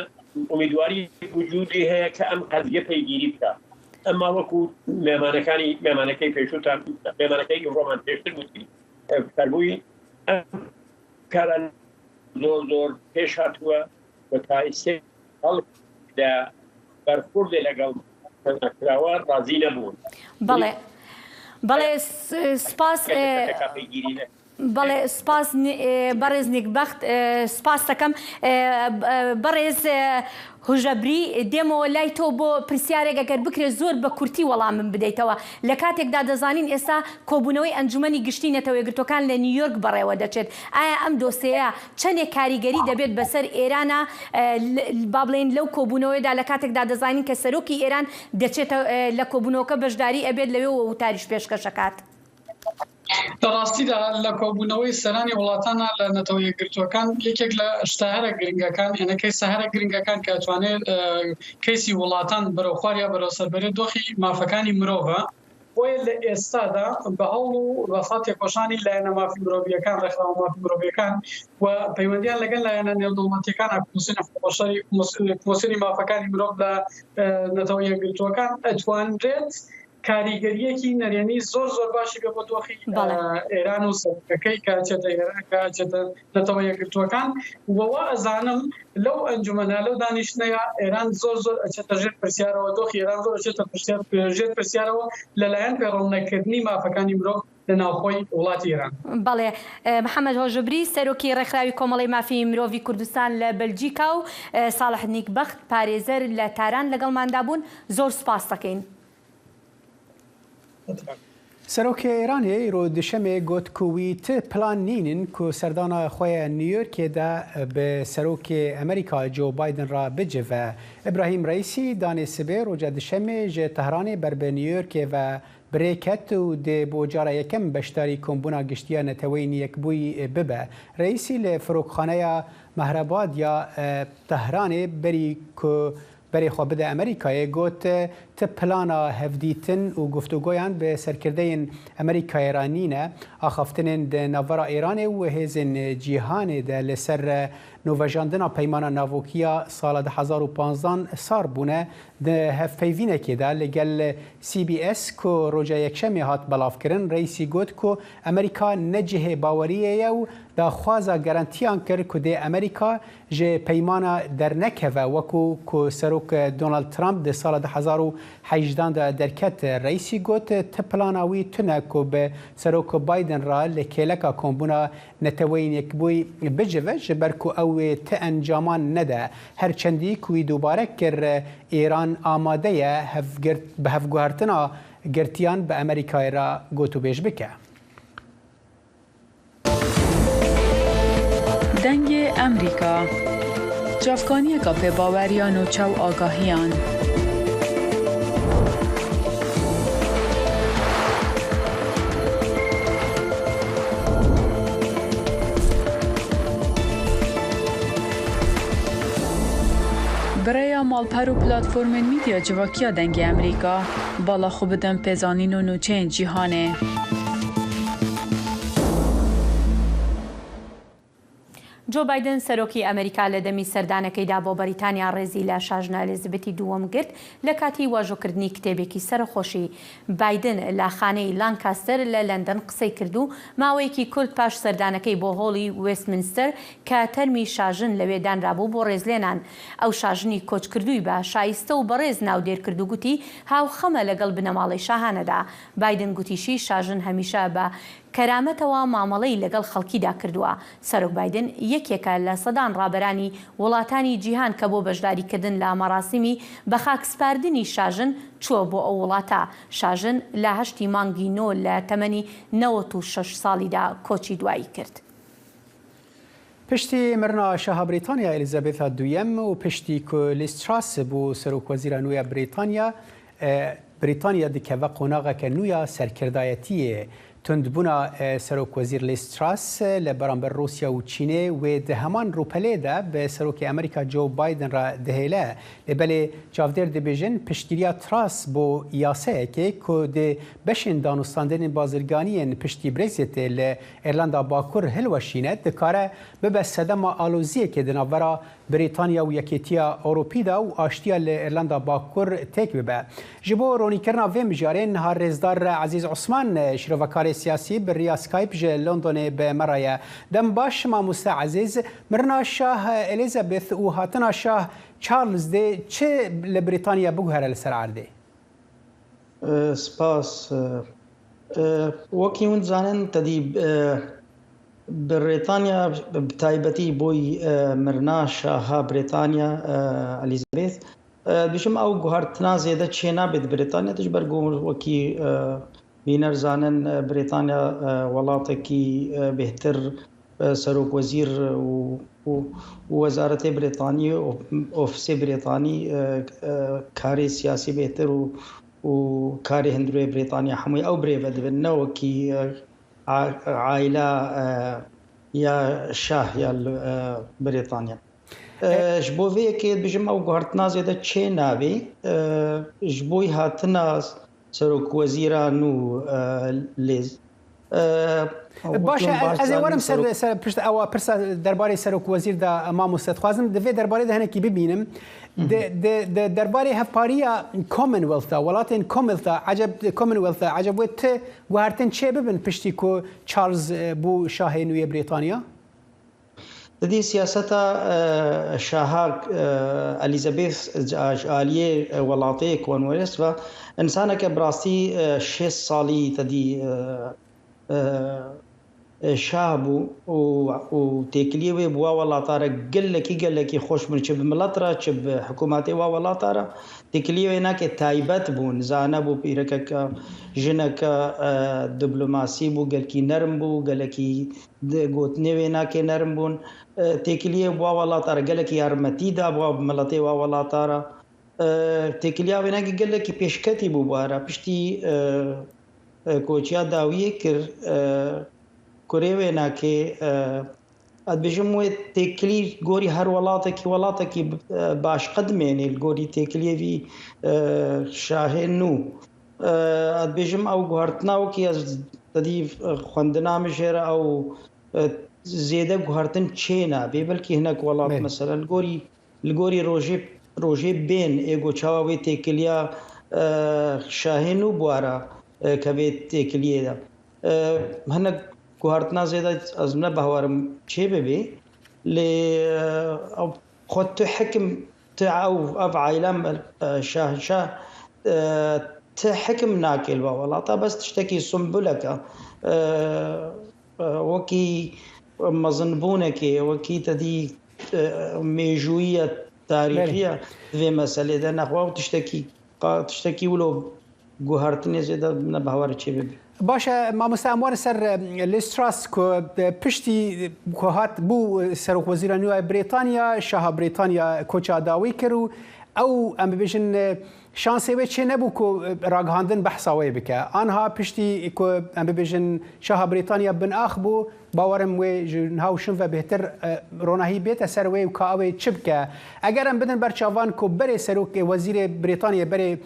J: ئومیدواری وجودی هەیە کە ئەم قەزیە پەیگیری بکە ئەمما وەکو مێمانەکەی پێشووتان مێمانەکەی ڕۆمان پێشتر وتی فەرمووی ئەم کارە زۆر پێش هاتووە و تا ئێستا خەڵک لە بەرخوردێ لەگەڵ کراوە ڕازی نەبوون
C: بەڵێ سپاس بەڵێ سپاس بەڕێزنیک بەخت سپاس دەکەم بەڕێز هوژەبری دێمەوە لای تۆ بۆ پرسیارێک ئەگەر بکرێت زۆر بە کورتی وەڵامم بدەیتەوە لە کاتێکدا دەزانین ئێستا کۆبوونەوەی ئەنجومەنی گشتی نەتەوە یەکگرتوەکان لە نیویۆرک بەڕێوە دەچێت ئایا ئەم دۆسەیە چەندێک کاریگەری دەبێت بەسەر ئێرانە با بڵێن لەو کۆبوونەوەیدا لە کاتێکدا دەزانین کە سەرۆکی ئێران دەچێتە لە کۆبوونەوەکە بەشداری ئەبێت لەوێ و تاریش پێشکەشەکات
K: لە ڕاستیدا لە کۆبوونەوەی سەرانی وڵاتانە لە نەتەوە یەکگرتوەکان یەکێک لە شتەهرە گرنگەکان ئێنەکەی سەهرە گرنگەکان کە ئەتوانێت کەیسی وڵاتان بەرەو خواریا بەرەو سەربەرێت دۆخی مافەکانی مرۆڤە بۆیە لە ئێستادا بە هەوڵ و ڕەسات تێکۆشانی لایەنە مافی مرۆڤیەکان ڕێکخراوە مافی مرۆڤیەکان و پەیوەندیان لەگەڵ لایەنە نێودەوڵەتیەکانە کۆمسیۆنی مافەکانی مرۆڤ لە نەتەوە یەکگرتوەکان ئەتوانرێت کاریگەریەکی نەرێنی زۆر باشی بێ بۆ دۆخی ئێران و سەرەکەی کاچێتە ئێران کاچێتە نەتەوە یەکگرتوەکان وەوە ئەزانم لەو ئەنجومەنە لەو دانیشتنەیە ئێران زۆر ئەچێتە ژێر پرسیارەوە دۆخی ئێران زۆر ئەچێتە ژێر پرسیارەوە لەلایەن پەیڕەونەکردنی مافەکانی مرۆڤ لە ناوخۆی وڵاتی ئێران.
C: بەڵێ محەممەد هۆژبری سەرۆکی ڕێکخراوی کۆمەڵی مافی مرۆڤی کوردستان لە بەلجیکا و ساڵح نیکبەخت پارێزەر لە تاران لەگەڵماندا بوون زۆر سپاس دەکەین.
B: سەرۆکی ئێرانê îro dişemê got ku wî ti plan nînin ku serdana xwe ya New Yorkê de bi serokê Amerîka Joe Biden ra bicive. İbrahim Reîsî danê sibê roja dişemê ji Tehranê ber bi New Yorkê ve birêket û dê bo cara yekem beşdarî kombûna giştiya neteweyî yekbûyî bibe. Reîsî li firokxaneya Mehrabad ya Tehranê berî ku berê xwe bide Amerîkayê got ti plana hevdîtin û guftûgoyan bi serkirdeyên Amerîkayê ra nîne axaftinên di navbera Îranê û hêzên cîhanê de li ser nûvejandina peymana navokiya sala 2015 sar bûne di hevpeyvînekê de li gel CBS ku roja yekşemê hat belavkirin Reîsî got ku Amerîka ne cihê baweriyê ye û daxwaza garantiyan kir ku dê Amerîka ji peymana dernekeve wekû ku serok Donald Trump di sala 2018 de derket. Reîsî got ti plana wî tune ku bi serok Biden ra li kêleka kombûna neteweyîn yekbûyî bicive ji ber ku ew ti encaman nede. Her çendî ku wî dubare kir Îran amade ye bi hevguhertina girtiyan bi Amerîkayê ra gotûbêj bike.
L: دنگ امریکا جافکانیەکە پێباوەریان و چاو ئاگاهیان برای مالپەر و پلاتفۆرمên میدیا civakîya dengê Amerîka bala xwe bidin pêzanîn û nûçeyên cîhanê.
C: جۆ بایدن سەرۆکی ئەمریکا لە دەمی سەردانەکەیدا بۆ بەریتانیا ڕێزی لە شاژنە ئەلیزابێتی دووەم گرت لە کاتی واژۆکردنی کتێبێکی سەرخۆشی. بایدن لە خانەی لانکاستەر لە لەندەن قسەی کرد و ماوەیەکی کورت پاش سەردانەکەی بۆ هۆڵی وێستمینستەر کە تەرمی شاژن لەوێدانرابوو بۆ ڕێزلێنان. ئەو شاژنی کۆچکردووی بە شایستە و بەڕێز ناودێر کرد و گوتی هاوخەمە لەگەڵ بنەماڵی شاهانەدا. بایدن گوتیشی شاژن هەمیشە بە کەرامەتەوە مامەڵەی لەگەڵ خەڵکیدا کردووە. سەرۆک بایدن یەکێکە لە سەدان ڕابەرانی وڵاتانی جیهان کە بۆ بەشداریکردن لە مەراسیمی بە خاکسپاردنی شاژن چووە بۆ ئەو وڵاتە. شاژن لە 8 مانگی نۆ لە تەمەنی 96 ساڵیدا کۆچی دوایی کرد.
B: پشتی مرنا شاها بریتانیا ئەلیزابێتا دوویەم و پشتی کە لیز تراس بوو سەرۆکوەزیرە نوێیە بریتانیا دکەوە قۆناغەکە نوێیە سەرکردایەتیە. تندبوونا سەرۆکوەزیر لیز تراس لە بەرامبەر رووسیا و چینێ وێ دە هەمان ڕووپەلێدا بە سەرۆکی ئەمریکا جۆ بایدن را دەهێلە. لەبەلێ چاودێر دەبێژن پشتگیریە تراس بۆ یاسەیەکێ کە دێ بەشێن دانوستاندنên بازرگانیên پشتی برێکزێتێ لە ئێرلندا باکوور هەلوەشینە دکارە ببە سەدەما ئالۆزیەکێ di navbera بریتانیا و یەکێتیە ئەوروپیدا و ئاشتیا لە ئێرلندا باکوور تێک ببە. ji bo ronîkirina vê mijarên niha rêzdar Ezîz Osman şîrovekarê siyasî bi riya Skype ji Londonê bi me ye. Dem baş mamoste Ezîz, mirina Şah Elizabeth û hatina Şah Charles dê çi li Brîtanya biguhere li ser erdê?
M: Spas. Wekî hûn zanin tedî بريطانيا بتايبتي بوي مرنا شاها بريطانيا اليزابيث بشم او جوهرتنا زيادة شينا بيت بريطانيا تجبر وكي بينر زانن بريطانيا ولاتكي بهتر سروك وزير ووزارة بريطانيا اوفيسي بريطاني كاري سياسي بهتر وكاري هندروي بريطانيا حموي او بريفد بنا وكي عائلة يا شاه يا بريطانيا جبوي كي بجمع وقهرتنا زيادة تشي نابي جبوي هاتنا سروك وزيرا نو ليز
B: باشە ئەز ێ وەرم سەر پشت ئەوە پرسە دەربارەی سەرۆک وەزیردا مامۆستا دخوازم دەبێ دەربارەی هەنێکی ببینم دەربارەی هەفپاریە کۆمنوێلتا وڵاتên کۆمنوێلتا عەجەب وێ ت گوهارتن چێ ببن پشتی کۆ چارلز بوو شاهێ نوێ بریتانیا؟
M: دەدی سیاسەتە شاها ئەلیزابێث ئالیێ وڵاتەیە کۆنوەلس و ئینسانێکە بڕاستی 6 ساڵی تەدی شاه بوو و تێکلیە وێ بووە وڵاتارە گەلێکی خۆش من چ بمڵەترە چ حکوومەتی وا وڵاتارە تێکلیێ ناکێت تایبەت بوون زانە بوو پیرەکە ژنەکە دیبلۆماسی بوو گەلکی نەرم بوو گەلێکی گوتنێوێ ناکێ نەرم بوون تێکلیە بووە وڵاتارە گەلێکی یارمەتیدا بووە بمەڵەتی وا وڵاتارە تێکلیا وێناگی گەلێکی پێشکەتی بوو بوارە پشتی کۆچیا داویە کرد کورێوێ ناکێ ئەدبێژم وێ تێکلی گۆری هەر وڵاتێکی باش قەدمێنێ گۆری تێکلێوی شاهێن و ئەدبێژم ئەو گوهارتناوەکی دەدی خوێندنامژێرە ئەو زێدە گوهارتن چێنا بێ بەلکی هەنێک وڵات مەسەلەن گۆری ڕۆژێ بێن ئێگۆ چاوەوێ تێکلیا شاهێن و بوارە کە بێت تێکلیێدا هەنێک گوهارتنا زێدە ئەزمە بەهوارم چێ ببێ لێ خۆت تو حکم ئەو عایلام شاهنشاه ت حکم ناکێل بە وڵاتە بەس شتێکی سمبولەکە وەکی مەزنبوونێکێ وەکی تەدی مێژوویە تاریخیە vê meselêde nexwe tiştekî wilo guhartinê zêde ne bawarê çê bibî.
B: Başe mamoste em were ser Liz Truss ku piştî ku hat bû Serokwezîra nû ya Brîtanya, Şaha Brîtanya koça dawî kir û او ام ببیجن شانسی و چه نبو کو راگهاندن بحثاوی بکه آنها پشتی کو ام ببیجن شاه بریتانیا بن اخبو باورم و جنها شون و بهتر روناهی بیت سر و کاوی چبکه اگر ام بدن برچاوان کو بری سروک وزیر بریتانیا بری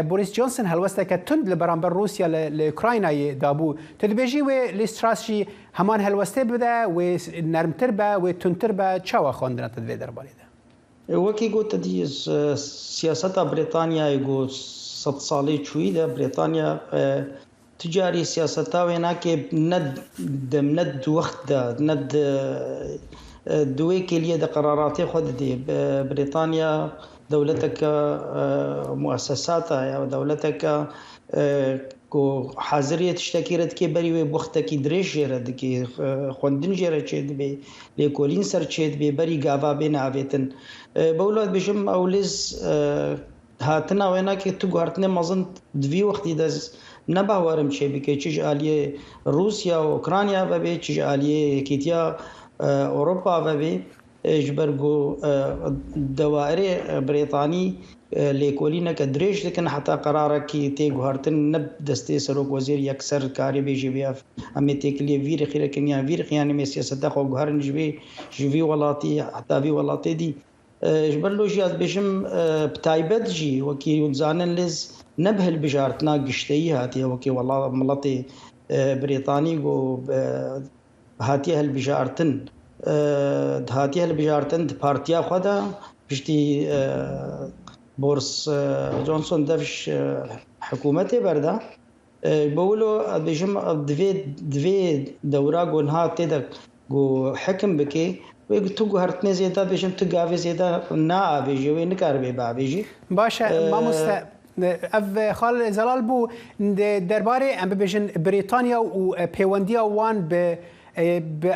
B: بوریس جونسون هلوسته که تند لبرانبر روسیا لاوکراینای دابو تدبیجی و لیستراسشی همان هلوسته بده و نرمتر به و تندتر به چاوا خواندن تدوی درباره ده
M: وکی گوت دی سیاست بریتانیا یگو 100 سالی چوی ده بریتانیا تجاری سیاست ها وینا که ند وقت ده ند دوی کلیه ده قرارات خود دی بریتانیا دولتك مؤسساتها یا دولتك کو حاضریت تشتکیرت که بری و بختکی دریش جرد که خوندن جرد چید بی لیکولین سر چید بی بری گاوا بین آویتن بولاد بشم اولیز هاتنا وینا که تو گوارتنه مازن دوی وقتی دز نباورم چه بی که چیج آلیه روسیا و اوکرانیا و بی چیج آلیه کیتیا اوروپا و بی اجبرگو دوائر بريطاني ليكولينا كدريش لكن حتى قرارك تي غارتن نب دستي سروك وزير يكسر كاري بي جي بي اف امي تيكلي فير خير كنيا فير يعني مي سياسه خو غارن جي ولاتي حتى في ولاتي دي اجبرلو جاز بشم بتايبت جي وكي زانن لز نبهل بجارتنا قشتي هاتي وكي والله ملطي بريطاني جو هاتي هالبجارتن دهاتی هل بجارتن پارتیا خدا پشتی بورس جونسون دفش حکومتی برده بقولو بيجم دوی دورا گونها تیدا گو حکم بکی و تو گهرتنی زیاده بيجم تو گاوی زیاده نا بيجي و نکار بی با بيجي
B: باشه ما مست اف خال زلال بو درباره ام بيجن بريطانيا و پیوندیا وان به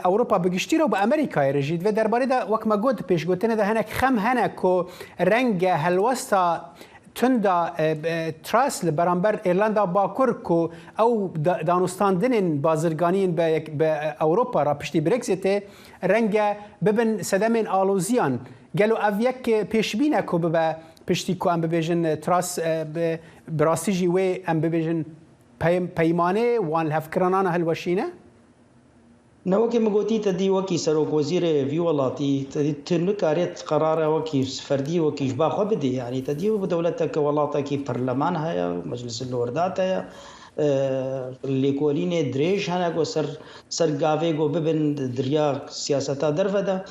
B: اوروبا بگشتی رو به امریکا رجید و درباره ده وقت ما گفت پیش گفتن ده هنک خم هنک و رنگ هلوستا تندا تراس لبرانبر ایرلندا باکر کو او دانستاندن بازرگانین به اوروپا را پشتی برگزیت رنگ ببن صدمین آلوزیان گلو او یک پیشبینه کو به پشتی کو ام ببیجن تراس براسیجی و ام ببیجن پیمانه وان هفکرانان هلوشینه
M: نوكي مقوتي تدي وكي سروك وزير في ولاتي تدي تنكاريت قرار وكي فردي وكي جبا خبدي يعني تدي بدولتك ولاتك برلمان هيا مجلس اللوردات هيا اللي كوليني دريش هنا جو سر غافي جو ببن دريا سياستا درفدا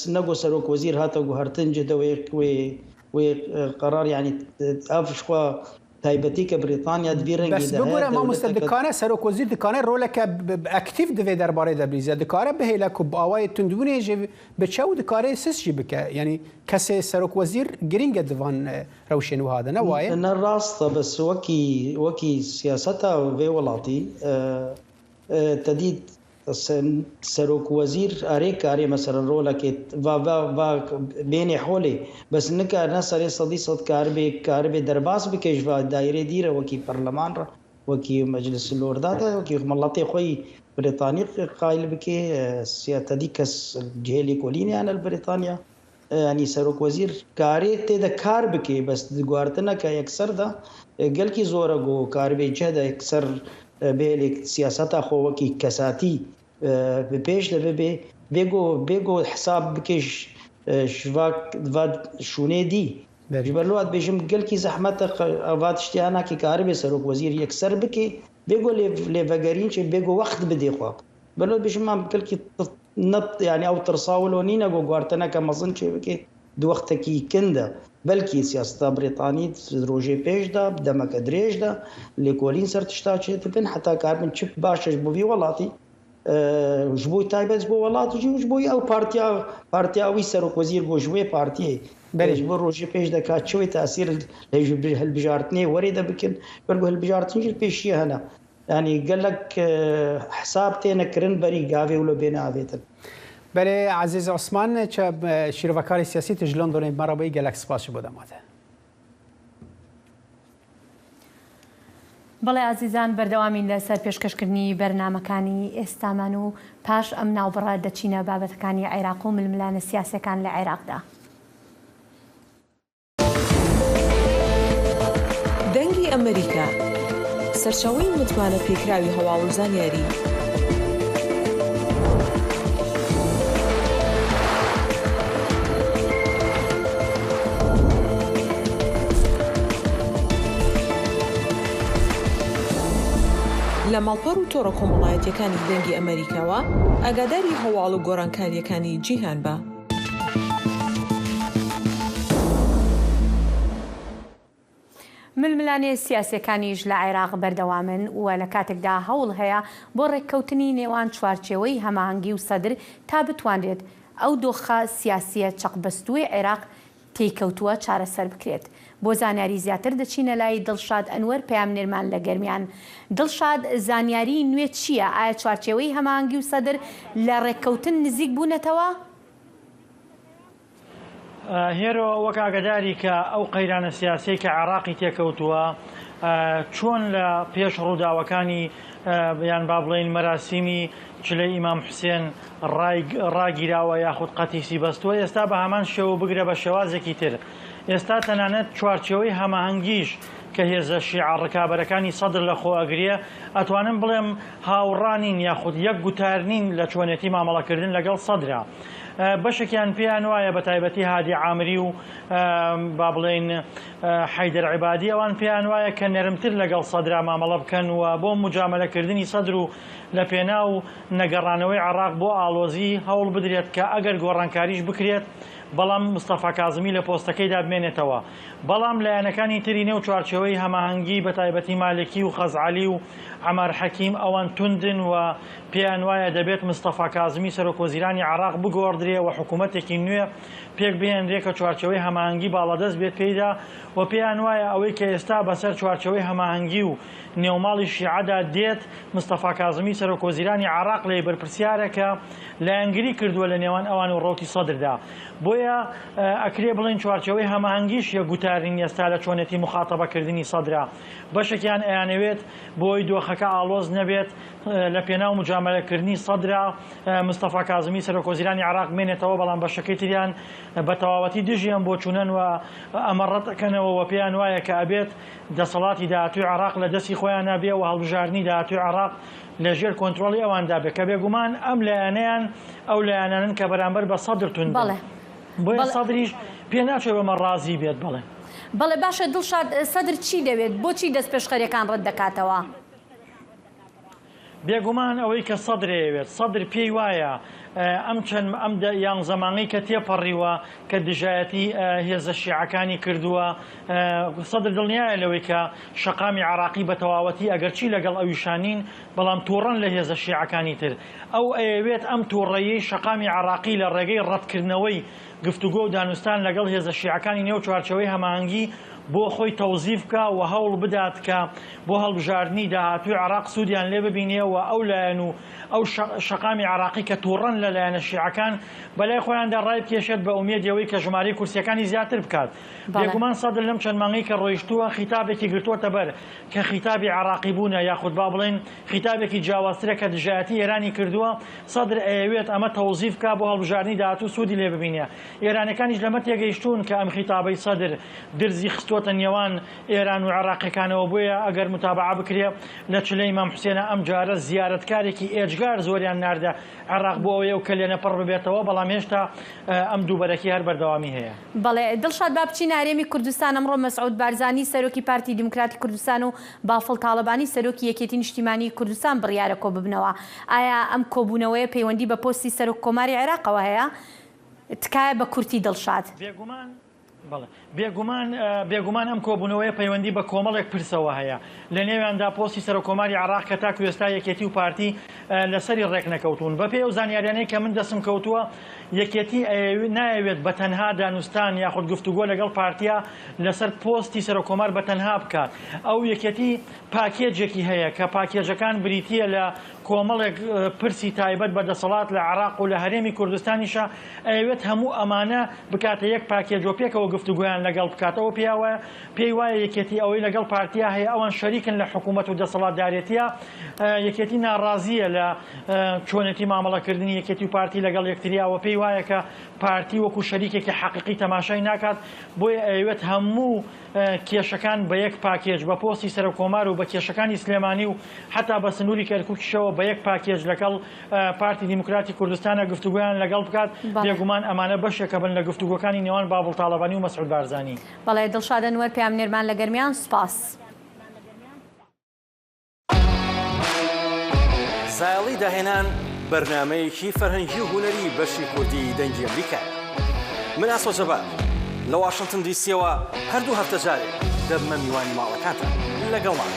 M: نگو سروك وزير هاتا جو هرتن جدا و قرار يعني افش خوا تایبەتی کە بریتانیا دبیرنگی
B: بس بگوره ما مستدکانه سروک وزیر دکانه رولک اکتیف دوی درباره دبریزه دکاره به هیله که آوای تندونه جه بچه و دکاره سس جی بکه یعنی کسی سروک وزیر گرینگ دوان روشن و هاده نوایه؟
M: نه راسته بس وکی سیاستا و ولاتی تدید سروک وزیر آره مثلا رولك و بين حولي بس نكا نصر صدي صد كاربي درباس بكيش دايره ديره وكي برلمان را وكي مجلس اللوردات وكي ملطي خوي بريطاني قايل بكي سياده ديكس جهلي كوليني انا البريطانيا يعني سروك وزير كاري تي كار بكي بس غوارتنا كا اكثر دا قال كي زوره جو كاربي جهد اكثر بيلك سياسته خو وكي كساتي بپیش دوی بگو حساب بکش شواک دواد شونه دی جبرلوات بیشم گل کی زحمت اواد اشتیانا کی کارب سروک وزیر یک سر بکی بگو لیفگرین چه بگو وقت بدی خو بلو بیشم هم گل کی نط يعني او ترصاولونينا جو غارتنا كمظن چه بکی دو وقت کی کنده بلکې سیاست بریتانی روجي پیش دا دمک دريج دا لیکولین سر تشتا چه تبن حتى کاربن چپ باشش بو وی ولاتی جبوی تایبت بو ولات جبوی او پارتیا وی سروک وزیر بو جبوی پارتی جبو روجي پیش دا کا چوي تاثیر هل بجارتني وريده بكن برغو هل بجارتني پیشي هنا يعني قال لك حساب تنكرن بري قاوي ولو بين عافيتن
B: بله عزیز عثمان چه شیروکاری سیاسی تجلان دونه مرابعی گلک سپاس بوده ماده
C: بەڵێ عزیزان بەردەوامین لەسەر پێشکەشکردنی بەرنامەکانی ئێستامان و پاش ئەم ناوبڕە دەچینە بابەتەکانی عێراق و ململانە سیاسەکان لە عێراقدا.
N: دەنگی ئەمریکا سەرچاوەی متمانە پێکراوی هەواڵ و زانیاری لە ماڵپەڕ و تۆڕە کۆمەڵایەتیەکانی دەنگی ئەمریکاوە ئاگاداری هەواڵ و گۆڕانکاریەکانی جیهان بە.
C: ململانێ سیاسەکانیش لە عێراق بەردەوامن و لە کاتێکدا هەوڵ هەیە بۆ ڕێککەوتنی نێوان چوارچێوەی هەماهەنگی و سەدر تا بتوانرێت ئەو دۆخە سیاسیە چەقبەستووی عێراق تێکەوتووە چارەسەر بکرێت. بۆ زانیاری زیاتر دەچینە لای دڵشاد ئەنوەر پەیامنێرمان لە گەرمیان. دڵشاد، زانیاری نوێ چییە؟ ئایا چوارچێوەی هەماهەنگی و سەدر لە ڕێککەوتن نزیک بوونەتەوە؟
O: هێرۆ وەک ئاگاداری کە ئەو قەیرانە سیاسی کە عێراقی تێکەوتووە چۆن لە پێش ڕووداوەکانی یان با بڵێن مەراسیمی چلەی ئیمام حوسێن ڕاگیراوە یاخود قەتیسی بەستووە، ئێستا بە هەمان شێوە بگرە بە شێوازێکی تر. ئێستا تەنانەت چوارچێوەی هەماهەنگیش کە هێزە شیعە ڕکابەرەکانی سەدر لە خۆ ئەگرێ، ئەتوانم بڵێم هاوڕانین یاخود یەک گوتارنین لە چۆنێتی مامەڵەکردن لەگەڵ سەدرا. بەشێکیان پێیان وایە بە تایبەتی هادی عامری و با بڵێن حەیدەر عیبادی ئەوان پێیان وایە کە نەرمتر لەگەڵ سەدرا مامەڵە بکەن و بۆ مجامەلەکردنی سەدر و لە پێناو نەگەڕانەوەی عێراق بۆ ئاڵۆزی هەوڵ بدرێت کە ئەگەر گۆڕانکاریش بکرێت بەڵام مستەفا کازمی لە پۆستەکەیدا بمێنێتەوە. بەڵام لایەنەکانی تری نێو چوارچێوەی هەماهەنگی بە تایبەتی مالکی و خەزعەلی و عەمار حەکیم ئەوان توندن و پێیان وایە دەبێت مستەفا کازمی سەرۆکوەزیرانی عێراق بگۆڕدرێ و حکوومەتێکی نوێ پێک بهێنرێ کە چوارچێوەی هەماهەنگی باڵەدەست بێت پێیدا و پێیان وایە ئەوەی کە ئێستا بەسەر چوارچێوەی هەماهەنگی و نێوماڵی شیعەدا دێت مستەفا کازمی سەرۆکوەزیرانی عێراق لێ بەرپرسیارەکە لایەنگری کردووە لە نێوان ئەوان و ڕۆتی سەدردا. بۆیە ئەکرێ بڵێن چوارچێوەی هەماهەنگیش یە گوتارین ئێستا لە چۆنێتی مخاتەبەکردنی سەدرا. بەشێکیان ئەیانەوێت بۆی دۆخەکە ئاڵۆز نەبێت لە پێناو مجامەلەکردنی سەدرا مستەفا کازمی سەرۆکوەزیرانی عێراق بمێنێتەوە، بەڵام بەشەکەی تریان بە تەواوەتی دژیان بۆ چوونەن و ئەمەڕەتەکەنەوە و پێیان وایە کە ئەبێت دەسەڵاتی داهاتووی عێراق لە دەستی خۆیان نابێ و هەڵبژاردننی داهاتووی عێراق لە ژێر کۆنتترۆڵی ئەواندا بێت کە بێگومان ئەم لایەنەیان ئەو لایەنانن کە بەرامبەر بە سەدر تون بۆیە سەدریش پێ ناچێت بەمە ڕازی بێت. بڵێ
C: بەڵێ باشە دڵشاد، سەدر چی دەوێت؟ بۆچی دەست پێشخەریەکان ڕەت دەکاتەوە؟
O: بێگومان ئەوەی کە سەدرەیەوێت، سەدر پێی وایە ئەم یان زەمانەی کە تێپەڕیوە کە دژایەتی هێزە شیعەکانی کردووە، سەدر دڵنیایە لەوەی کە شەقامی عێراقی بە تەواوەتی ئەگەرچی لەگەڵ ئەویشانین بەڵام تووڕەن لە هێزە شیعەکانی تر. ئەو ئەیەوێت ئەم تووڕەیەی شەقامی عێراقی لە ڕێگەی ڕەتکردنەوەی گفتوگۆ و دانوستان لەگەڵ هێزە شیعەکانی نێو چوارچێوەی هەماهەنگی بۆ خۆی تەوزیف بکە و هەوڵ بدات کە بۆ هەڵبژاردننی داهاتووی عێراق سوودیان لێ ببینێەوە ئەو لایەن و ئەو شەقامی عێراقی کە تووڕەن لە لایەنە شیعەکان بەلای خۆیاندا ڕای بکێشێت بە ئومێدەوەی کە ژمارەی کورسیەکانی زیاتر بکات. بێگومان سەدر لەم چەند مانگەی کە ڕۆیشتووە خیتابێکی گرتووەتە بەر کە خیتابی عێراقی بوونە یاخود با بڵێن خیتابێکی جیاوازترە کە دژایەتی ئێرانی کردووە. سەدر ئەیەوێت ئەمە تەوزیف بکات بۆ هەڵبژاردننی داهاتوو سوودی لێ ببینێ. ئێرانەکانیش لەمە تێگەیشتوون کە ئەم خیتابەی سەدر درزی خستووەتە نێوان ئێران و عێراقیەکانەوە. بۆیە ئەگەر متابعە بکرێ لە چلەی ئیمام حوسێنە ئەم جارە زیارەتکارێکی ئێجگار زۆریان ناردە عێراق بۆ ئەوەیە و کەلێنە پڕ ببێتەوە، بەڵام هێشتا ئەم دووبەرەکی هەر بەردەوامی هەیە.
C: بەڵێ دڵشاد، با بچین هەرێمی کوردستان. ئەمڕۆ مەسعود بارزانی سەرۆکی پارتی دیموکراتی کوردستان و بافڵ تاڵەبانی سەرۆکی یەکێتی نیشتیمانی کوردستان بڕیارە کۆ ببنەوە. ئایا ئەم کۆبوونەوەیە پەیوەندی بە پۆستی سەرۆک کۆماری عێراقەوە هەیە؟ تکایە بە کورتی دڵشاد.
O: بێگومان ئەم کۆبوونەوەی پەیوەندی بە کۆمەڵێک پرسەوە هەیە. لە نێویاندا پۆستی سەرۆکۆماری عێراق کە تاکو ئێستا یەکێتی و پارتی لەسەری ڕێک نەکەوتون. بەپێ ئەو زانیاریانەی کە من دەسم کەوتووە، یەکێتی نایەوێت بە تەنها دانوستان یاخود گفتوگۆ لەگەڵ پارتیا لەسەر پۆستی سەرۆکۆمار بە تەنها بکات. ئەو یەکێتی پاکێجێکی هەیە کە پاکێجەکان بریتیە لە کۆمەڵێک پرسی تایبەت بە دەسەڵات لە عێراق و لە هەرێمی کوردستانیشە ئەوێت هەموو ئەمانە بکاتە یەک پاکێجۆ پێکەوە گفتوگویان لەگەڵ بکاتەوە. پێی وایە یەکێتی ئەوەی لەگەڵ پارتیا هەیە ئەوان شەریکن لە حکوومەت و دەسەڵاتدارێتیە. یەکێتی ناڕازیە لە چۆنێتی مامەڵەکردنی یەکێتی و پارتی لەگەڵ یەکتریاوە. پێی وایە کە پارتی وەکو شەریکێکی حەقیقی تەماشای ناکات بۆیە ئەوێت هەموو کێشەکان بە یەک پاکێج بە پۆستی سەرۆکۆمار و بە کێشەکانی سلێمانی و حتا بە سنووری کەرکووکیشەوە بە یەک پاکێج لەگەڵ پارتی دیموکراتی کوردستانە گفتوگویان لەگەڵ بکات بێگومان ئەمانە بەشێکە بن لە گفتوگۆکانی نێوان بابڵ تاڵەبانی و مەسعود بارزانی.
C: بەڵێ دڵشادە نوەر پامنێرمان لە گەرمیان سوپاس.
P: زایڵی داهێنان بەرنامەیەکی فەرهەنگی و هونەری بەشی کوردی دەنگی ئەمریکا. من ئاسۆ جەبار لە واشنگتن دیسیەوە هەردوو هەفتە جارێک دەبمە میوانی ماڵەکانتان لەگەڵمان.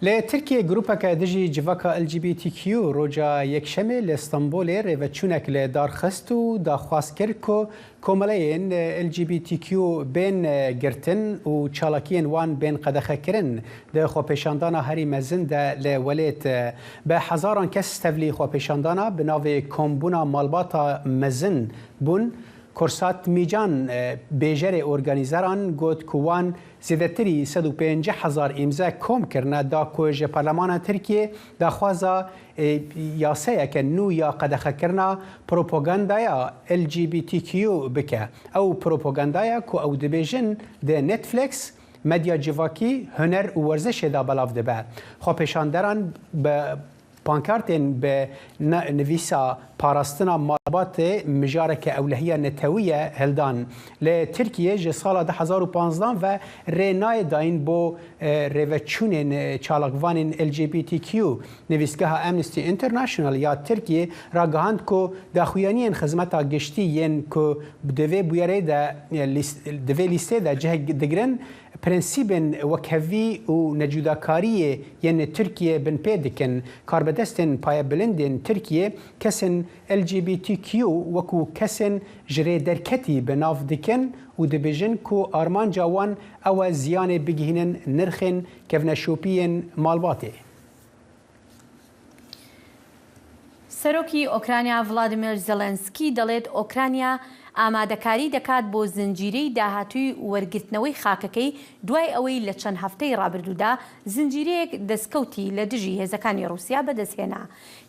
B: لی ترکیه گروپک دژی جوکا LGBTQ روجا یکشنبه لاستانبول ریوچونک لی دارخست و داخواست کرد که کاملین LGBTQ بین گرتن و چالاکین وان بین قدخه کرن ده خوپیشاندانا هری مزن ده لولیت به هزاران کس تفلی خوپیشاندانا به ناو کامبونا مالباتا مزن بون کرسات میجان بیجر ارگانیزران گوت کوان زیادتری 150,000 امضا کم کرده دا کوژ پارلمان ترکیه دا خوازا یاسه که نو یا قدخه کرنا پروپاگاندایا LGBTQ بکه او پروپاگاندایا کو او دبیجن ده نتفلیکس مدیا جواکی هنر و ورزش دا بلاف دبه خوپیشاندران به پانکارتین به نویسا پاراستنا مالبات مجارک اولهیه نتویه هلدان ل ترکیه ج سال 2015 و رنای داین بو ریوچونین چالاکوانین LGBTQ نویسگاه امنستی انترنشنال یا ترکیه را گهاند کو داخویانین خدمتا گشتی ین کو دوی بویره ده دوی لیسته ده جه دگرن پرنسیبن وکوی و نجوداکاری ین ترکیه بن پیدکن کاربدستن پای بلندن ترکیه کسن LGBTQ وکو کسن جری درکتی بناف دکن و دبیجن کو آرمان جوان او زیان بگهینن نرخن کفنشوپین مالباته.
C: سەرۆکی ئۆکرانیا ڤڵادیمیر زەلەنسکی دەڵێت ئۆکرانیا ئامادەکاری دەکات بۆ زنجیرەی داهاتووی وەرگرتنەوەی خاکەکەی دوای ئەوەی لە چەند هەفتەی ڕابردوودا زنجیرەیەک دەستکەوتی لە دژی هێزەکانی رووسیا بەدەستهێنا.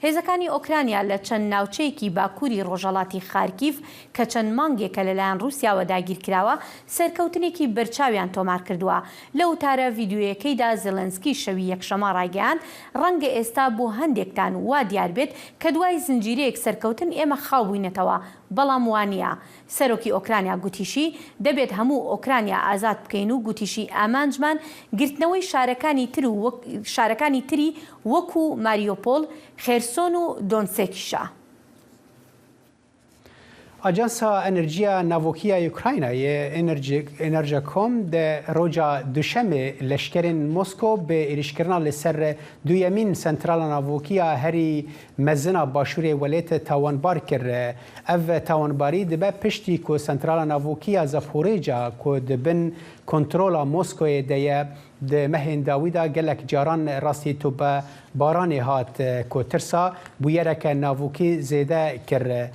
C: هێزەکانی ئۆکرانیا لە چەند ناوچەیەکی باکووری ڕۆژهەڵاتی خارکیف کە چەند مانگێکە لەلایەن رووسیاوە داگیرکراوە سەرکەوتنێکی بەرچاویان تۆمار کردووە. لە وتارە ڤیدیۆیەکەیدا زەلەنسکی شەوی یەکشەمە ڕایگەیاند ڕەنگە ئێستا بۆ هەندێکتان وا دیار بێت کە دوای زنجیرەیەک سەرکەوتن ئێمە خاو بووینەتەوە بەڵام وانە. سەرۆکی ئۆکرانیا گوتیشی دەبێت هەموو ئۆکرانیا ئازاد بکەین و گوتیشی ئامانجمان گرتنەوەی شارەکانی تری وەکو ماریۆپۆل، خێرسۆن و دۆنسێکیشە.
B: آژانسا انرژیا ناوکیه اوکراین انرژیکوم ده روزا دوشنبه لشکرین مسکو به ایرشکرنا لسر دویمین سنترال ناوکیه هری مزنا باشوری ولایت تاوانبار کرد. او تاوانباری دبه پشتی کو سنترال ناوکیه زاپوریجا کو دبن کنترل مسکو ده ده مهین داویدا گلک جاران راستی تو به بارانی هات کو ترسا بویرک ناوکی زیده کرد.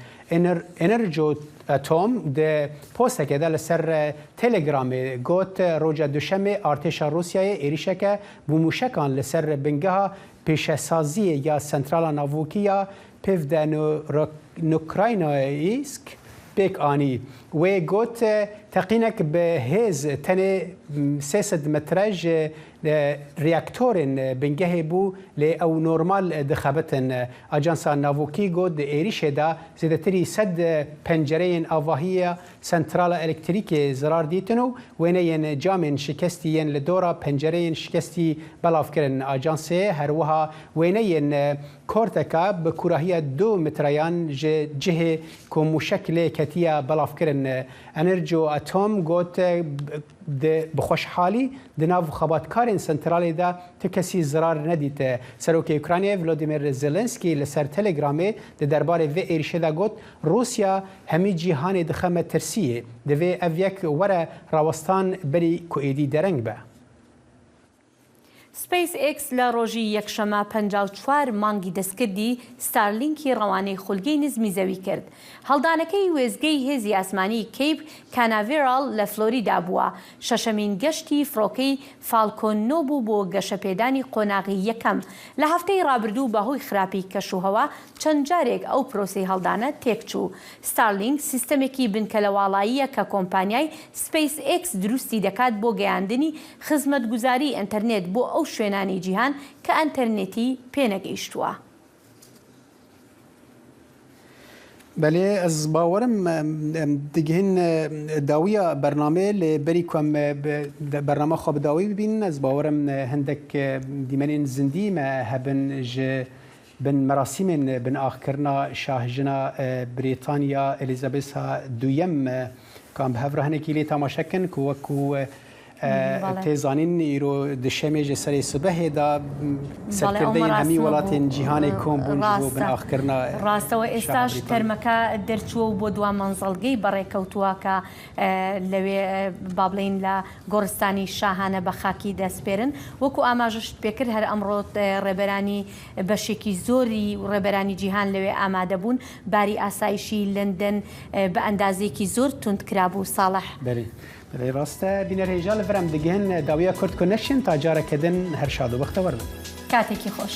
B: انرژو اتم ده پست که دل سر تلگرام گوت روزا دوشنبه ارتش روسیه ایریشه که بوموشکان لسر بنگاه پیشسازی یا سنترال ناوکیه پیو نوکراینایسک بیک آنی و گوت تقینک به هز تن 300 مترج ریاکتورن بنگه بو لی او نورمال دخبتن آژانسا ناوکی گود ایریشه دا زیادتری 100 پنجره آواهی سنترال الکتریک زرار دیتنو وینه جامن شکستی لدورا پنجره شکستی بلاف کرن آژانسه هر وها وینه کورتکا به کوراهی 2 متریان جه کو مشکل کتیا بلاف کرن انرژو اتم گوت بخوش حالی دناو خباتکارین سنترالی دا تکسی زرار ندیده. سروک اوکراینیا ولادیمیر زلنسکی لسر تلگرامه ده درباره و ایرشه دا گوت روسیا همی جیهان دخمه ترسیه دوی اویک وره راوستان بری کویدی درنگ به.
C: سپیس ئێکس لە ڕۆژی یەکشەمە 54 مانگی دەستکردی ستارلینکی ڕەوانەی خولگەی نزمی زەوی کرد. هەڵدانەکەی وێزگەی هێزی ئاسمانی کەیپ کاناڤێرال لە فلۆریدا بووە. شەشەمین گەشتی فڕۆکەی فالکۆن 9 بوو بۆ گەشەپێدانی قۆناغی یەکەم. لە هەفتەی ڕابردوو بەهۆی خراپی کەشوهەوا چەند جارێک ئەو پرۆسەی هەڵدانە تێکچوو. ستارلینک سیستەمێکی بنکەلەواڵاییە کە کۆمپانیای سپیس ئێکس دروستی دەکات بۆ گەیاندنی خزمەتگوزاری ئینتەرنێت بۆ ئەو شوێنانی جیهان کە ئەنتەرنێتی پێنەگەیشتووە.
B: بله از باورم دیگهن داویا برنامه لبری کم برنامه خواب داوی ببین از باورم هندک دیمنین زندی ما هبن ج بن مراسم بن آخرنا شاهجنا بریتانیا الیزابث دویم کام بهفرهن کلی تماشاکن کو تێزانین ئیرۆ دشەمێژە سەری سبەهێ دا سەرکردەی هەمی وڵاتین جیهانی کۆم بوون بۆ بناخکردنا.
C: ڕاستەوە ئێستاش تەرمەکە دەرچووە و بۆ دوا مەنزەڵگەی بەڕێکەوتووە کە لەوێ با بڵێن لە گۆڕستانی شاهانە بە خاکی دەستپێرن. وەکو ئاماژەشت پێکرد هەر ئەمڕۆ ڕێبەرانی بەشێکی زۆری ڕێبەرانی جیهان لەوێ ئامادە بوون. باری ئاسایشی لندن بە ئەندازێکی زۆر توندکرابوو. ساڵح
B: ڕاستە بینەرهێژا لەبەرم دەگەن داویە کورد کۆنەکشن تا جارەکەدن هەر شاد و بەختەوەرن.
C: کاتێکی خۆش.